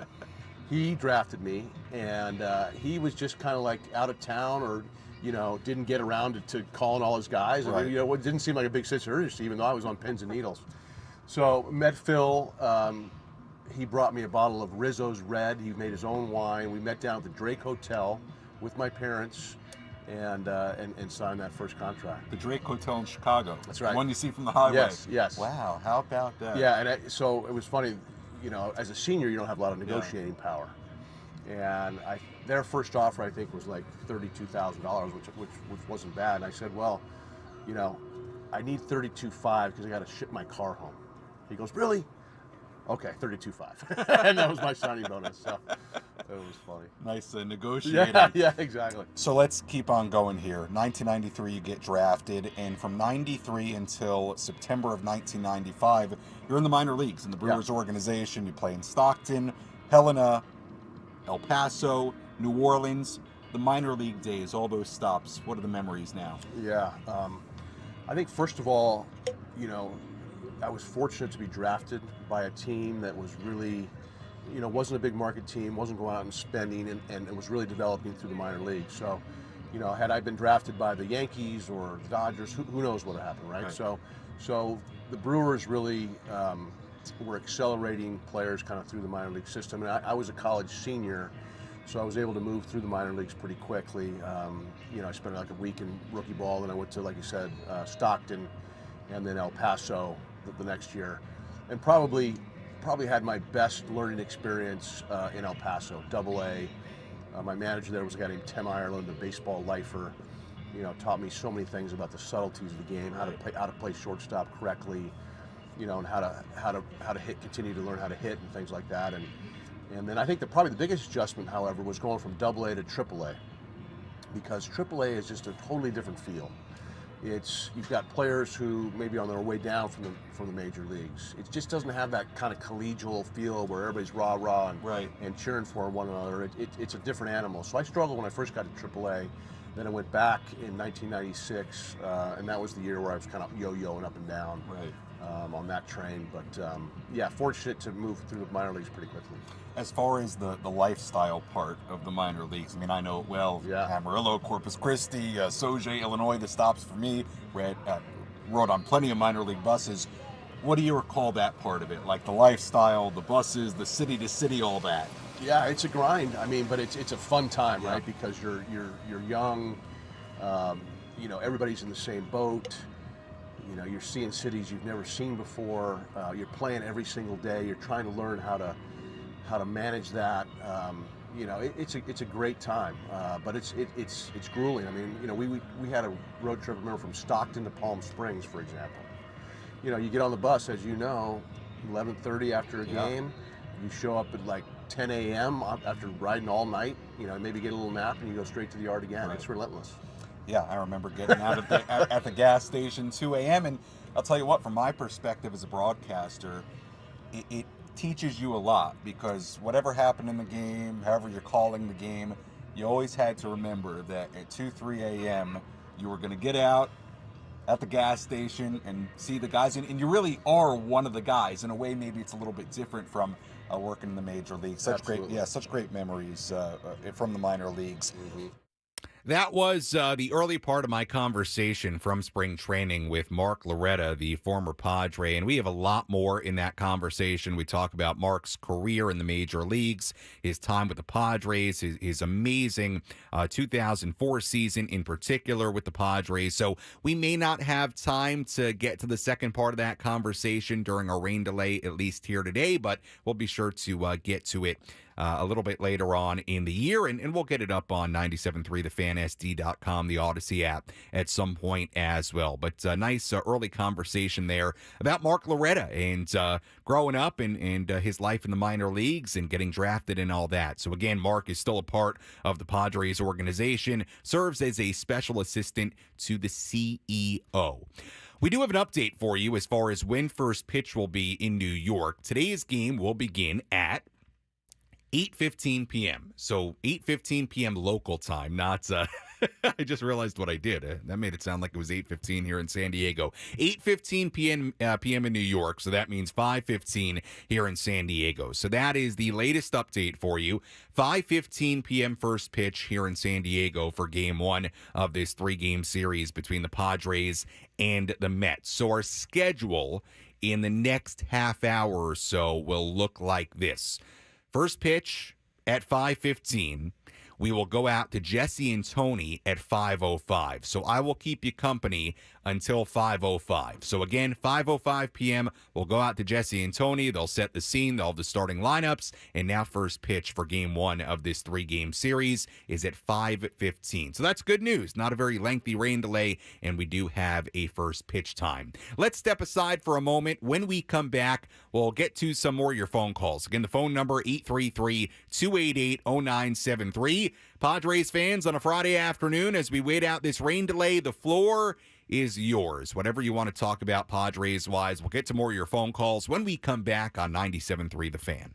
Speaker 23: he drafted me, and he was just kind of like out of town, or, you know, didn't get around to calling all his guys.
Speaker 1: Right.
Speaker 23: And, you know, it didn't seem like a big sense of urgency, even though I was on pins and needles. So met Phil. He brought me a bottle of Rizzo's Red. He made his own wine. We met down at the Drake Hotel with my parents and signed that first contract.
Speaker 1: The Drake Hotel in Chicago.
Speaker 23: That's right.
Speaker 1: The one you see from the highway.
Speaker 23: Yes.
Speaker 1: Wow, how about that?
Speaker 23: Yeah, and so it was funny, you know, as a senior, you don't have a lot of negotiating power. And their first offer, I think, was like $32,000, which wasn't bad. And I said, well, you know, I need $32,500 because I got to ship my car home. He goes, really? Okay, $32,500. And that was my signing bonus. So it was funny.
Speaker 1: Nice negotiating.
Speaker 23: Yeah, exactly.
Speaker 1: So let's keep on going here. 1993, you get drafted, and from 93 until September of 1995, you're in the minor leagues in the Brewers organization. You play in Stockton, Helena, El Paso, New Orleans. The minor league days, all those stops. What are the memories now?
Speaker 23: Yeah, I think first of all, you know, I was fortunate to be drafted by a team that was really, you know, wasn't a big market team, wasn't going out and spending, and it was really developing through the minor leagues. So, you know, had I been drafted by the Yankees or the Dodgers, who knows what would happen, right? So the Brewers really were accelerating players kind of through the minor league system. And I was a college senior, so I was able to move through the minor leagues pretty quickly. You know, I spent like a week in rookie ball, then I went to, like you said, Stockton, and then El Paso the next year, and probably had my best learning experience in El Paso, AA. My manager there was a guy named Tim Ireland, a baseball lifer. You know, taught me so many things about the subtleties of the game, how to play shortstop correctly, you know, and how to hit, continue to learn how to hit and things like that. And then I think probably the biggest adjustment, however, was going from AA to AAA, because AAA is just a totally different feel. You've got players who maybe on their way down from the major leagues. It just doesn't have that kind of collegial feel where everybody's rah-rah and cheering for one another. It's a different animal. So I struggled when I first got to AAA. Then I went back in 1996, and that was the year where I was kind of yo-yoing up and down on that train. But yeah, fortunate to move through the minor leagues pretty quickly.
Speaker 1: As far as the lifestyle part of the minor leagues, I mean, I know it well. Amarillo, Corpus Christi, Sauget, Illinois, the stops for me. Rode on plenty of minor league buses. What do you recall that part of it? Like the lifestyle, the buses, the city to city, all that?
Speaker 23: Yeah, it's a grind. I mean, but it's a fun time, right? Because you're young. You know, everybody's in the same boat. You know, you're seeing cities you've never seen before. You're playing every single day. You're trying to learn how to manage that. You know, it's a great time, but it's grueling. I mean, you know, we had a road trip, remember, from Stockton to Palm Springs, for example. You know, you get on the bus, as you know, 11:30 after a game. You show up at like 10 a.m. after riding all night. You know, maybe get a little nap, and you go straight to the yard again. It's relentless.
Speaker 1: Yeah, I remember getting out of at the gas station 2 a.m. And I'll tell you what, from my perspective as a broadcaster, it teaches you a lot, because whatever happened in the game, however you're calling the game, you always had to remember that at 2-3 a.m. you were going to get out at the gas station and see the guys, and you really are one of the guys. In a way, maybe it's a little bit different from working in the major leagues. Such great memories from the minor leagues. That was the early part of my conversation from spring training with Mark Loretta, the former Padre, and we have a lot more in that conversation. We talk about Mark's career in the major leagues, his time with the Padres, his amazing 2004 season in particular with the Padres. So we may not have time to get to the second part of that conversation during our rain delay, at least here today, but we'll be sure to get to it a little bit later on in the year, and we'll get it up on 97.3thefansd.com, the Odyssey app, at some point as well. But nice early conversation there about Mark Loretta and growing up and his life in the minor leagues and getting drafted and all that. So again, Mark is still a part of the Padres organization, serves as a special assistant to the CEO. We do have an update for you as far as when first pitch will be in New York. Today's game will begin at 8:15 p.m. So 8:15 p.m. local time, not I just realized what I did. That made it sound like it was 8:15 here in San Diego. 8:15 p.m. in New York, so that means 5:15 here in San Diego. So that is the latest update for you. 5:15 p.m. first pitch here in San Diego for Game 1 of this 3-game series between the Padres and the Mets. So our schedule in the next half hour or so will look like this. First pitch at 5:15. We will go out to Jesse and Tony at 5:05. So I will keep you company until 5:05. So again, 5:05 p.m., we'll go out to Jesse and Tony. They'll set the scene. They'll have the starting lineups. And now first pitch for Game 1 of this 3-game series is at 5:15. So that's good news. Not a very lengthy rain delay, and we do have a first pitch time. Let's step aside for a moment. When we come back, we'll get to some more of your phone calls. Again, the phone number, 833-288-0973. Padres fans, on a Friday afternoon, as we wait out this rain delay, the floor is yours. Whatever you want to talk about Padres-wise, we'll get to more of your phone calls when we come back on 97.3 The Fan.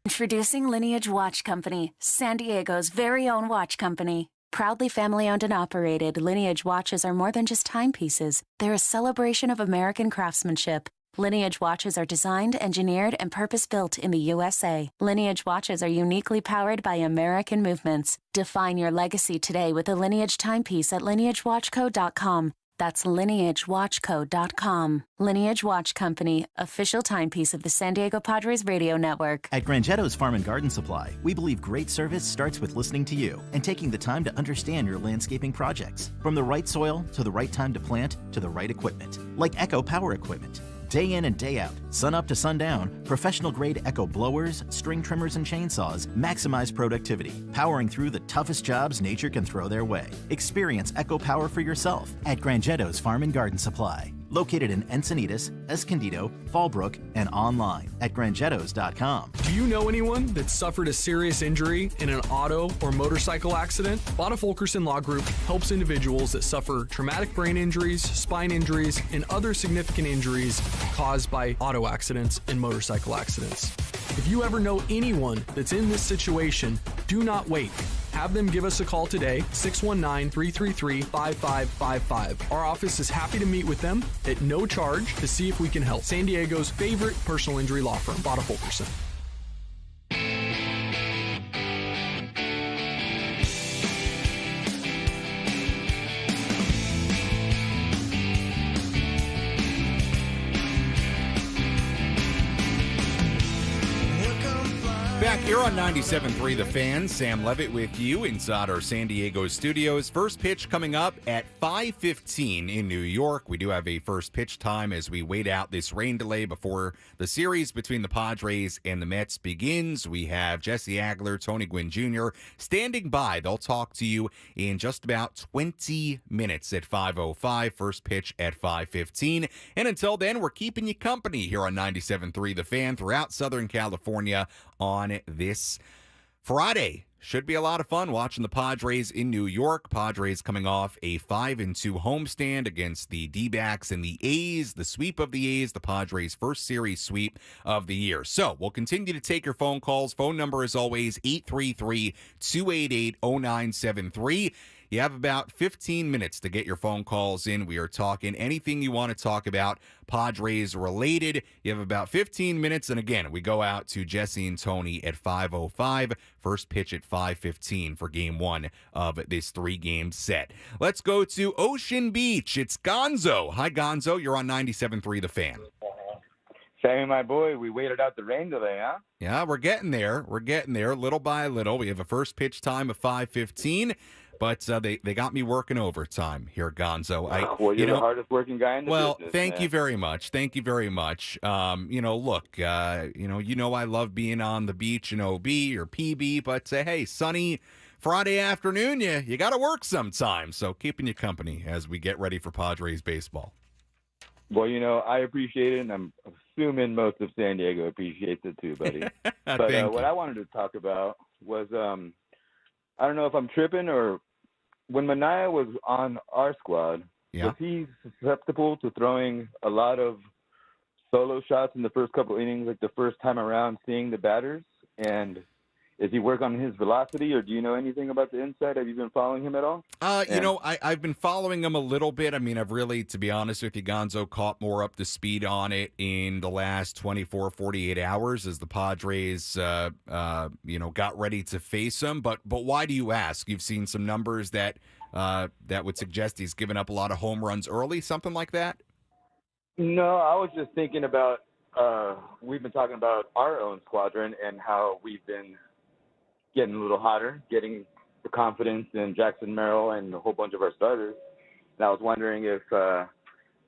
Speaker 5: Introducing Lineage Watch Company, San Diego's very own watch company. Proudly family-owned and operated, Lineage watches are more than just timepieces. They're a celebration of American craftsmanship. Lineage watches are designed, engineered, and purpose-built in the USA. Lineage watches are uniquely powered by American movements. Define your legacy today with a Lineage timepiece at lineagewatchco.com. That's lineagewatchco.com. Lineage Watch Company, official timepiece of the San Diego Padres radio network.
Speaker 10: At Grangetto's Farm and Garden Supply, we believe great service starts with listening to you and taking the time to understand your landscaping projects. From the right soil to the right time to plant to the right equipment, like Echo Power Equipment. Day in and day out, sun up to sundown, professional-grade Echo blowers, string trimmers, and chainsaws maximize productivity, powering through the toughest jobs nature can throw their way. Experience Echo Power for yourself at Grangetto's Farm and Garden Supply. Located in Encinitas, Escondido, Fallbrook, and online at grangettos.com.
Speaker 22: Do you know anyone that suffered a serious injury in an auto or motorcycle accident? Botta Fulkerson Law Group helps individuals that suffer traumatic brain injuries, spine injuries, and other significant injuries caused by auto accidents and motorcycle accidents. If you ever know anyone that's in this situation, do not wait. Have them give us a call today, 619-333-5555. Our office is happy to meet with them at no charge to see if we can help. San Diego's favorite personal injury law firm, Botta Fulkerson.
Speaker 1: Back here on 97.3 The Fan, Sam Levitt with you inside our San Diego studios. First pitch coming up at 5:15 in New York. We do have a first pitch time as we wait out this rain delay before the series between the Padres and the Mets begins. We have Jesse Agler, Tony Gwynn Jr. standing by. They'll talk to you in just about 20 minutes at 5:05. First pitch at 5:15. And until then, we're keeping you company here on 97.3 The Fan throughout Southern California on this Friday. Should be a lot of fun watching the Padres in New York. Padres coming off a 5-2 homestand against the D-backs and the A's. The sweep of the A's, the Padres' first series sweep of the year. So we'll continue to take your phone calls. Phone number is always 833-288-0973. You have about 15 minutes to get your phone calls in. We are talking anything you want to talk about, Padres related. You have about 15 minutes. And again, we go out to Jesse and Tony at 5:05. First pitch at 5:15 for game one of this 3-game set. Let's go to Ocean Beach. It's Gonzo. Hi, Gonzo. You're on 97.3 The Fan.
Speaker 2: Sammy, my boy, we waited out the rain today, huh?
Speaker 1: Yeah, we're getting there. We're getting there little by little. We have a first pitch time of 5:15, but they got me working overtime here, Gonzo.
Speaker 2: Well, you're the hardest working guy in the business.
Speaker 1: Thank you very much. Thank you very much. Look, I love being on the beach in OB or PB, but hey, sunny Friday afternoon, you got to work sometime. So keeping you company as we get ready for Padres baseball.
Speaker 2: Well, I appreciate it, and I'm assuming most of San Diego appreciates it too, buddy. But what I wanted to talk about was, I don't know if I'm tripping or when Manaea was on our squad, was he susceptible to throwing a lot of solo shots in the first couple innings, like the first time around seeing the batters? And is he work on his velocity, or do you know anything about the inside? Have you been following him at all?
Speaker 1: I've been following him a little bit. I mean, I've really, to be honest with you, Gonzo, caught more up to speed on it in the last 24, 48 hours as the Padres, got ready to face him. But why do you ask? You've seen some numbers that would suggest he's given up a lot of home runs early, something like that?
Speaker 2: No, I was just thinking about we've been talking about our own squadron and how we've been getting a little hotter, getting the confidence in Jackson Merrill and a whole bunch of our starters. And I was wondering if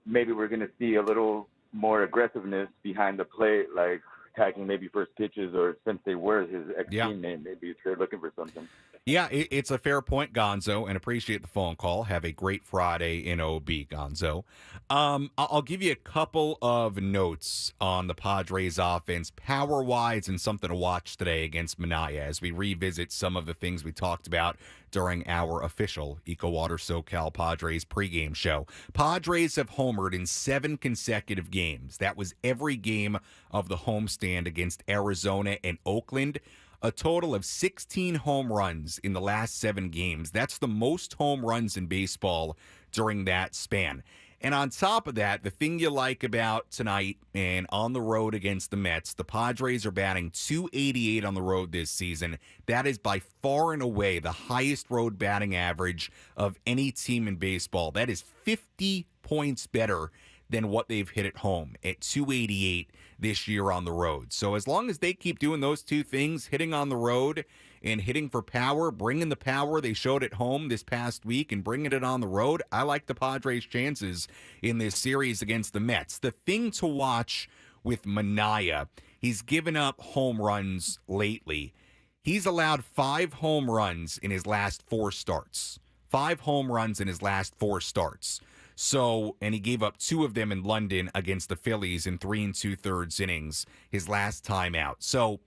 Speaker 2: maybe we're going to see a little more aggressiveness behind the plate, like attacking maybe first pitches, or since they were his ex-teammate, maybe if they're looking for something.
Speaker 1: Yeah, it's a fair point, Gonzo, and appreciate the phone call. Have a great Friday in OB, Gonzo. I'll give you a couple of notes on the Padres offense, power-wise, and something to watch today against Manaea as we revisit some of the things we talked about during our official EcoWater SoCal Padres pregame show. Padres have homered in 7 consecutive games. That was every game of the homestand against Arizona and Oakland. A total of 16 home runs in the last 7 games. That's the most home runs in baseball during that span. And on top of that, the thing you like about tonight and on the road against the Mets, the Padres are batting .288 on the road this season. That is by far and away the highest road batting average of any team in baseball. That is 50 points better than what they've hit at home at .288 this year on the road. So as long as they keep doing those two things, hitting on the road and hitting for power, bringing the power they showed at home this past week and bringing it on the road, I like the Padres' chances in this series against the Mets. The thing to watch with Manaea, he's given up home runs lately. He's allowed 5 home runs in his last 4 starts. 5 home runs in his last 4 starts. So, and he gave up 2 of them in London against the Phillies in 3 2/3 innings his last time out. So,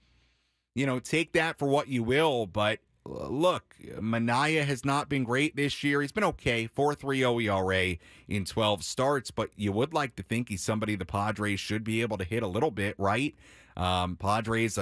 Speaker 1: take that for what you will, but look, Manaea has not been great this year. He's been okay, 4.30 ERA in 12 starts, but you would like to think he's somebody the Padres should be able to hit a little bit, right? Padres,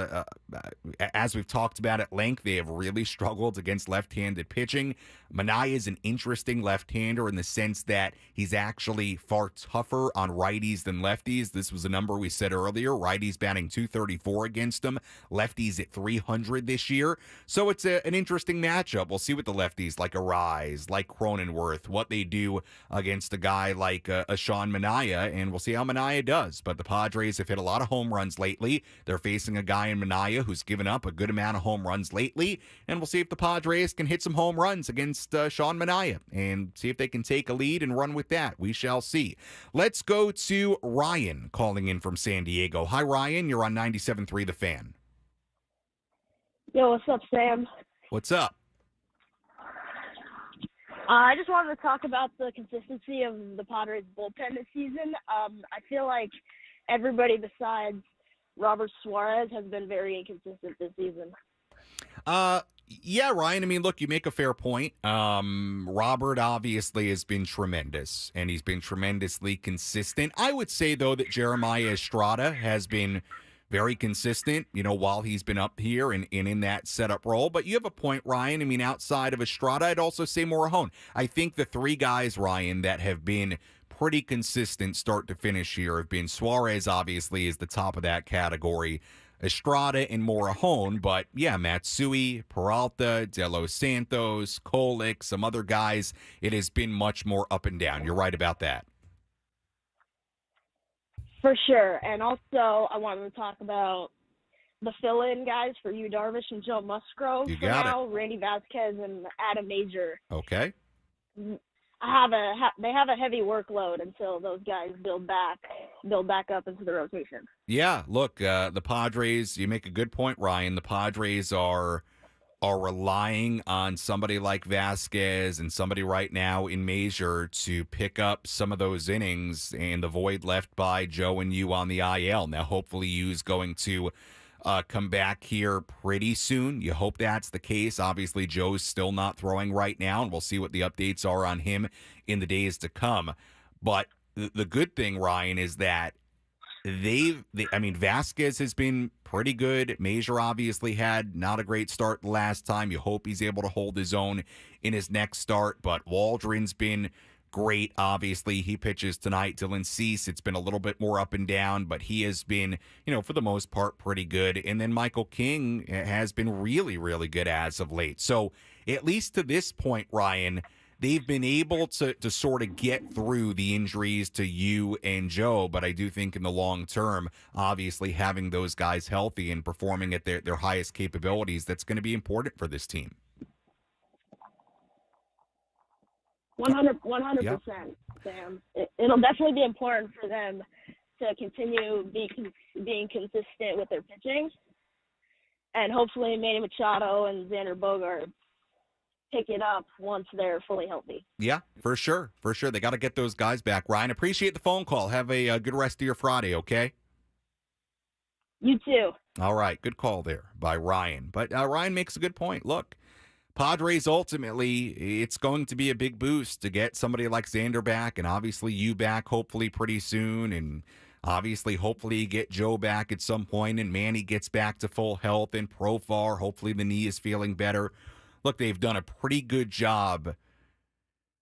Speaker 1: as we've talked about at length, they have really struggled against left-handed pitching. Manaea is an interesting left-hander in the sense that he's actually far tougher on righties than lefties. This was a number we said earlier. Righties batting .234 against him. Lefties at .300 this year. So it's an interesting matchup. We'll see what the lefties like Arise, like Cronenworth, what they do against a guy like a Sean Manaea, and we'll see how Manaea does. But the Padres have hit a lot of home runs lately. They're facing a guy in Manaea who's given up a good amount of home runs lately, and we'll see if the Padres can hit some home runs against Sean Manaea and see if they can take a lead and run with that. We shall see. Let's go to Ryan calling in from San Diego. Hi, Ryan. You're on 97.3 The Fan.
Speaker 4: Yo, what's up, Sam?
Speaker 1: What's up?
Speaker 4: I just wanted to talk about the consistency of the Padres bullpen this season. I feel like everybody besides Robert Suarez has been very inconsistent this season.
Speaker 1: Yeah, Ryan. I mean, look, you make a fair point. Robert obviously has been tremendous, and he's been tremendously consistent. I would say, though, that Jeremiah Estrada has been very consistent, while he's been up here and in that setup role. But you have a point, Ryan. I mean, outside of Estrada, I'd also say Morahone. I think the three guys, Ryan, that have been pretty consistent start to finish here have been Suarez, obviously, is the top of that category, Estrada and Morahone, but yeah, Matsui, Peralta, De Los Santos, Kolek, some other guys, it has been much more up and down. You're right about that.
Speaker 4: For sure. And also, I wanted to talk about the fill-in guys for Yu Darvish and Joe Musgrove.
Speaker 1: You
Speaker 4: for
Speaker 1: got
Speaker 4: now, Randy Vasquez and Adam Major.
Speaker 1: Okay.
Speaker 4: They have a heavy workload until those guys build back up into the rotation.
Speaker 1: Yeah, look, the Padres, you make a good point, Ryan. The Padres are relying on somebody like Vasquez and somebody right now in Major to pick up some of those innings and the void left by Joe and Yu on the IL. Now, hopefully Yu's going to come back here pretty soon. You hope that's the case. Obviously, Joe's still not throwing right now, and we'll see what the updates are on him in the days to come. But the good thing, Ryan, is that Vasquez has been pretty good. Major obviously had not a great start the last time. You hope he's able to hold his own in his next start. But Waldron's been great, obviously. He pitches tonight. Dylan Cease, it's been a little bit more up and down, but he has been, for the most part, pretty good. And then Michael King has been really, really good as of late. So at least to this point, Ryan, they've been able to sort of get through the injuries to Yu and Joe, but I do think in the long term, obviously having those guys healthy and performing at their highest capabilities, that's going to be important for this team.
Speaker 4: 100%,
Speaker 1: Yep.
Speaker 4: Sam. It'll definitely be important for them to continue being consistent with their pitching, and hopefully Manny Machado and Xander Bogaerts pick it up once they're fully healthy.
Speaker 1: Yeah, for sure. They got to get those guys back. Ryan, appreciate the phone call. Have a good rest of your Friday, okay?
Speaker 4: You too.
Speaker 1: All right, good call there by Ryan. But Ryan makes a good point. Look, Padres, ultimately, it's going to be a big boost to get somebody like Xander back, and obviously you back hopefully pretty soon, and obviously hopefully get Joe back at some point, and Manny gets back to full health, and Profar, hopefully the knee is feeling better. Look, they've done a pretty good job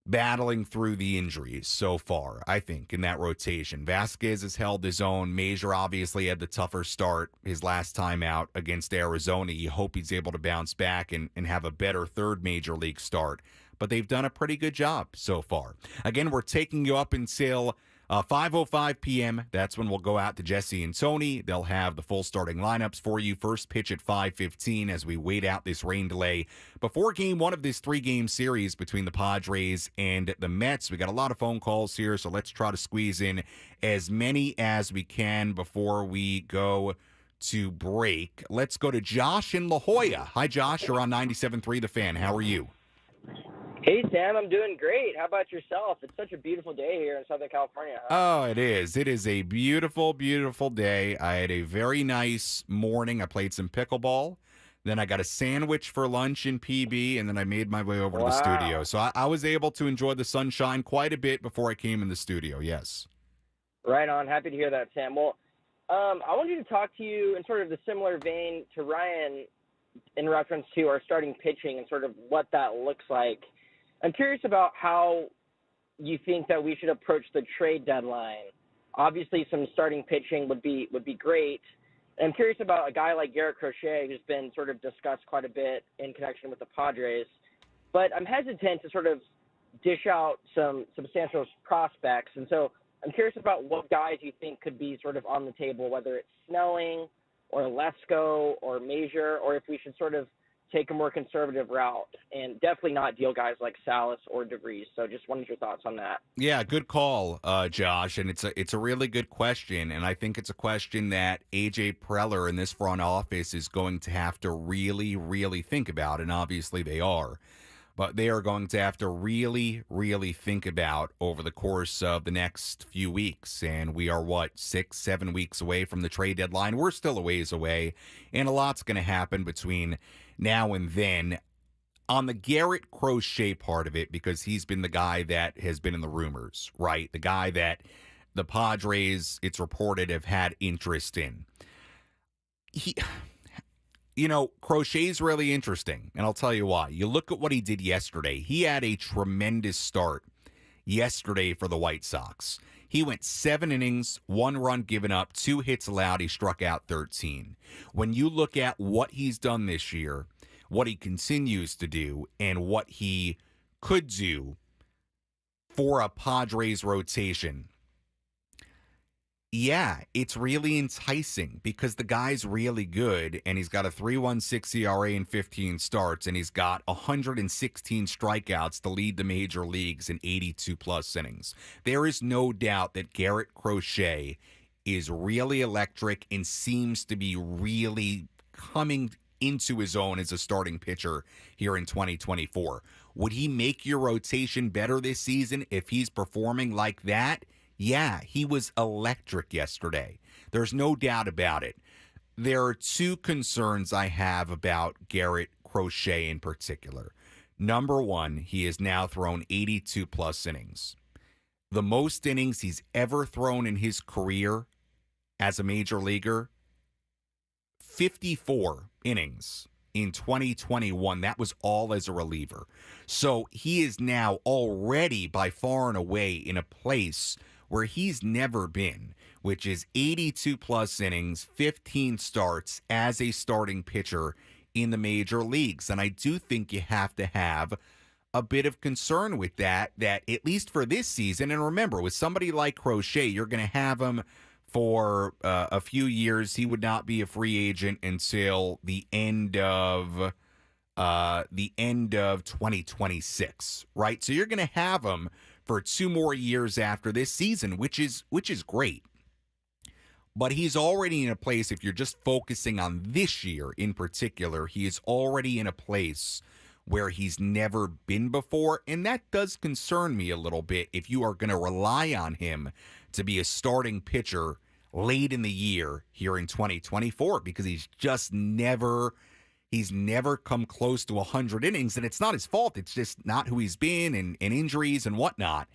Speaker 1: battling through the injuries so far, I think, in that rotation. Vasquez has held his own. Major obviously had the tougher start his last time out against Arizona. You hope he's able to bounce back and have a better third major league start. But they've done a pretty good job so far. Again, we're taking you up until 5:05 p.m. That's when we'll go out to Jesse and Tony. They'll have the full starting lineups for you. First pitch at 5:15 as we wait out this rain delay before game one of this 3-game series between the Padres and the Mets. We got a lot of phone calls here, so let's try to squeeze in as many as we can before we go to break. Let's go to Josh in La Jolla. Hi, Josh. You're on 97.3 The Fan. How are you?
Speaker 6: Hey, Sam, I'm doing great. How about yourself? It's such a beautiful day here in Southern California.
Speaker 1: Oh, it is. It is a beautiful, beautiful day. I had a very nice morning. I played some pickleball. Then I got a sandwich for lunch in PB, and then I made my way over to the studio. So I was able to enjoy the sunshine quite a bit before I came in the studio, yes.
Speaker 6: Right on. Happy to hear that, Sam. Well, I wanted to talk to you in sort of the similar vein to Ryan in reference to our starting pitching and sort of what that looks like. I'm curious about how you think that we should approach the trade deadline. Obviously, some starting pitching would be great. And I'm curious about a guy like Garrett Crochet, who's been sort of discussed quite a bit in connection with the Padres. But I'm hesitant to sort of dish out some substantial prospects. And so I'm curious about what guys you think could be sort of on the table, whether it's Snelling or Lesko or Major, or if we should sort of take a more conservative route and definitely not deal guys like Salas or DeVries. So just wanted your thoughts on that.
Speaker 1: Yeah, good call, Josh. And it's a really good question. And I think it's a question that AJ Preller in this front office is going to have to really, really think about. And obviously they are. But they are going to have to really, really think about over the course of the next few weeks. And we are, 6-7 weeks away from the trade deadline. We're still a ways away. And a lot's going to happen between now and then. On the Garrett Crochet part of it, because he's been the guy that has been in the rumors, right? The guy that the Padres, it's reported, have had interest in. Crochet's really interesting, and I'll tell you why. You look at what he did yesterday. He had a tremendous start yesterday for the White Sox. He went 7 innings, 1 run given up, 2 hits allowed. He struck out 13. When you look at what he's done this year, what he continues to do, and what he could do for a Padres rotation, yeah, it's really enticing because the guy's really good, and he's got a 3.16 ERA in 15 starts, and he's got 116 strikeouts to lead the major leagues in 82-plus innings. There is no doubt that Garrett Crochet is really electric and seems to be really coming into his own as a starting pitcher here in 2024. Would he make your rotation better this season if he's performing like that? Yeah, he was electric yesterday. There's no doubt about it. There are 2 concerns I have about Garrett Crochet in particular. Number 1, he has now thrown 82-plus innings. The most innings he's ever thrown in his career as a major leaguer, 54 innings in 2021. That was all as a reliever. So he is now already by far and away in a place where he's never been, which is 82-plus innings, 15 starts as a starting pitcher in the major leagues. And I do think you have to have a bit of concern with that at least for this season, and remember, with somebody like Crochet, you're going to have him for a few years. He would not be a free agent until the end of 2026, right? So you're going to have him for 2 more years after this season, which is great. But he's already in a place, if you're just focusing on this year in particular, he is already in a place where he's never been before, and that does concern me a little bit if you are going to rely on him to be a starting pitcher late in the year here in 2024, because he's never come close to 100 innings, and it's not his fault. It's just not who he's been, and injuries and whatnot.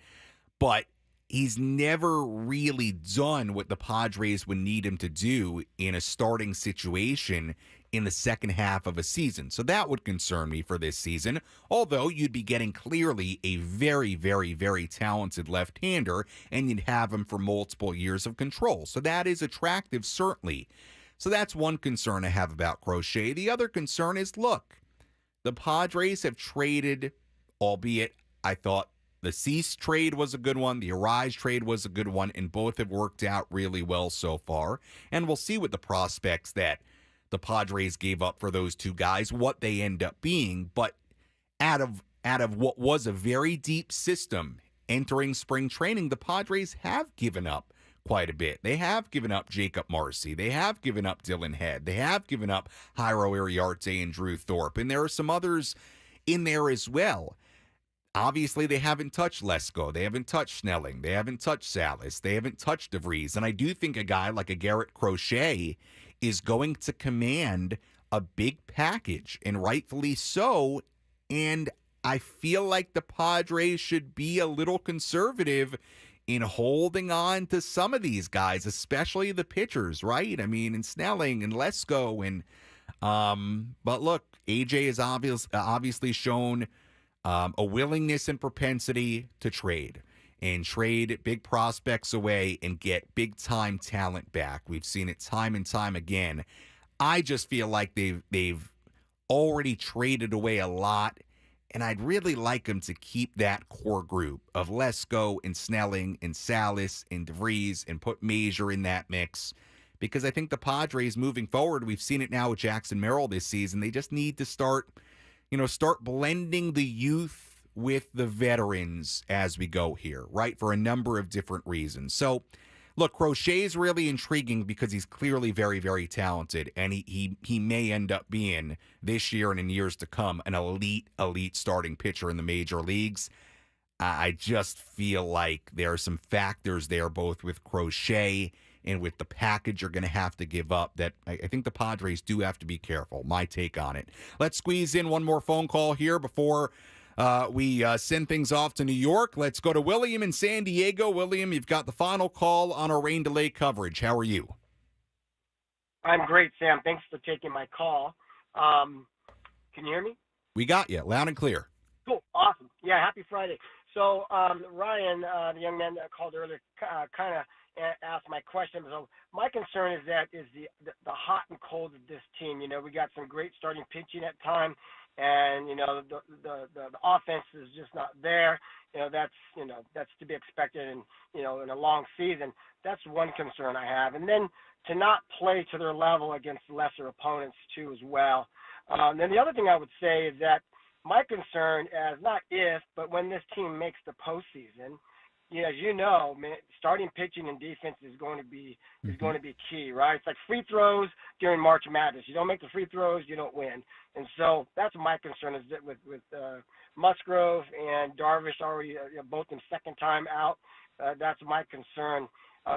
Speaker 1: But he's never really done what the Padres would need him to do in a starting situation in the second half of a season. So that would concern me for this season, although you'd be getting clearly a very, very, very talented left-hander, and you'd have him for multiple years of control. So that is attractive, certainly. So that's one concern I have about Crochet. The other concern is, look, the Padres have traded, albeit I thought the Cease trade was a good one, the Arise trade was a good one, and both have worked out really well so far. And we'll see what the prospects that the Padres gave up for those 2 guys, what they end up being. But out of what was a very deep system entering spring training, the Padres have given up quite a bit. They have given up Jacob Marcy. They have given up Dylan Head. They have given up Jairo Iriarte and Drew Thorpe. And there are some others in there as well. Obviously, they haven't touched Lesko. They haven't touched Snelling. They haven't touched Salas. They haven't touched DeVries. And I do think a guy like a Garrett Crochet is going to command a big package, and rightfully so. And I feel like the Padres should be a little conservative in holding on to some of these guys, especially the pitchers, right? I mean, and Snelling and Lesko. And but look, AJ has obviously shown a willingness and propensity to trade big prospects away and get big-time talent back. We've seen it time and time again. I just feel like they've already traded away a lot, and I'd really like them to keep that core group of Lesko and Snelling and Salas and DeVries and put Major in that mix, because I think the Padres moving forward, we've seen it now with Jackson Merrill this season, they just need to start blending the youth with the veterans as we go here, right? For a number of different reasons. So, look, Crochet is really intriguing because he's clearly very, very talented, and he may end up being, this year and in years to come, an elite starting pitcher in the major leagues. I just feel like there are some factors there, both with Crochet and with the package you're going to have to give up, that I think the Padres do have to be careful. My take on it. Let's squeeze in one more phone call here before we send things off to New York. Let's go to William in San Diego. William, you've got the final call on our rain delay coverage. How are you?
Speaker 7: I'm great, Sam. Thanks for taking my call. Can you hear me?
Speaker 1: We got you, loud and clear.
Speaker 7: Cool. Awesome. Yeah, happy Friday. So, Ryan, the young man that called earlier, kind of asked my question. So my concern is the hot and cold of this team. You know, we got some great starting pitching at time, and the offense is just not there. That's to be expected in a long season. That's one concern I have. And then to not play to their level against lesser opponents too as well. Then the other thing I would say is that my concern is not if, but when this team makes the postseason, as you know, man, starting pitching and defense is going to be key, right? It's like free throws during March Madness. You don't make the free throws, you don't win. And so that's my concern is that with Musgrove and Darvish already both in second time out. That's my concern.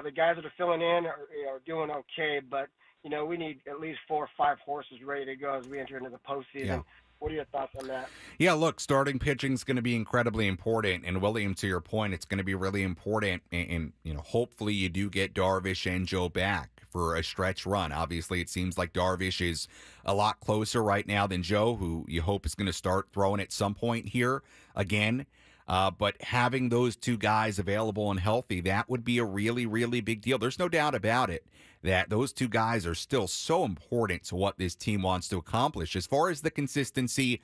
Speaker 7: The guys that are filling in are doing okay, but we need at least 4 or 5 horses ready to go as we enter into the postseason. Yeah. What are your thoughts on that?
Speaker 1: Yeah, look, starting pitching is going to be incredibly important. And, William, to your point, it's going to be really important. And hopefully you do get Darvish and Joe back for a stretch run. Obviously, it seems like Darvish is a lot closer right now than Joe, who you hope is going to start throwing at some point here again. But having those two guys available and healthy, that would be a really, really big deal. There's no doubt about it that those two guys are still so important to what this team wants to accomplish. As far as the consistency,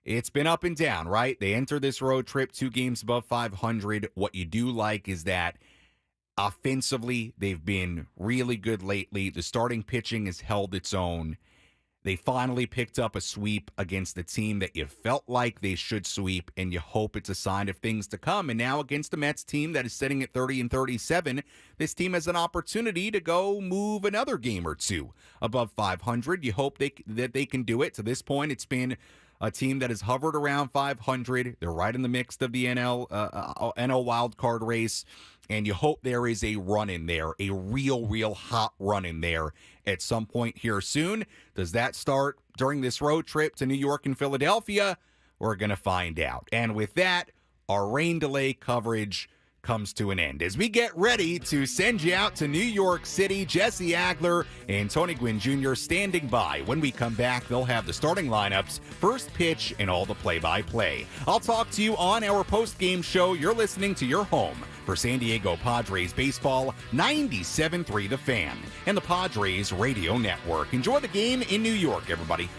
Speaker 1: it's been up and down, right? They enter this road trip 2 games above 500. What you do like is that offensively, they've been really good lately. The starting pitching has held its own. They finally picked up a sweep against the team that you felt like they should sweep, and you hope it's a sign of things to come. And now against the Mets team that is sitting at 30-37, this team has an opportunity to go move another game or 2 above 500. You hope that they can do it. To this point, it's been a team that has hovered around 500. They're right in the mix of the NL wild card race. And you hope there is a run in there, a real hot run in there at some point here soon. Does that start during this road trip to New York and Philadelphia? We're going to find out. And with that, our rain delay coverage comes to an end as we get ready to send you out to New York City. Jesse Agler and Tony Gwynn Jr. standing by. When we come back, they'll have the starting lineups, first pitch, and all the play-by-play. I'll talk to you on our post-game show. You're listening to your home for San Diego Padres baseball, 97.3 The Fan, and the Padres Radio Network. Enjoy the game in New York, everybody.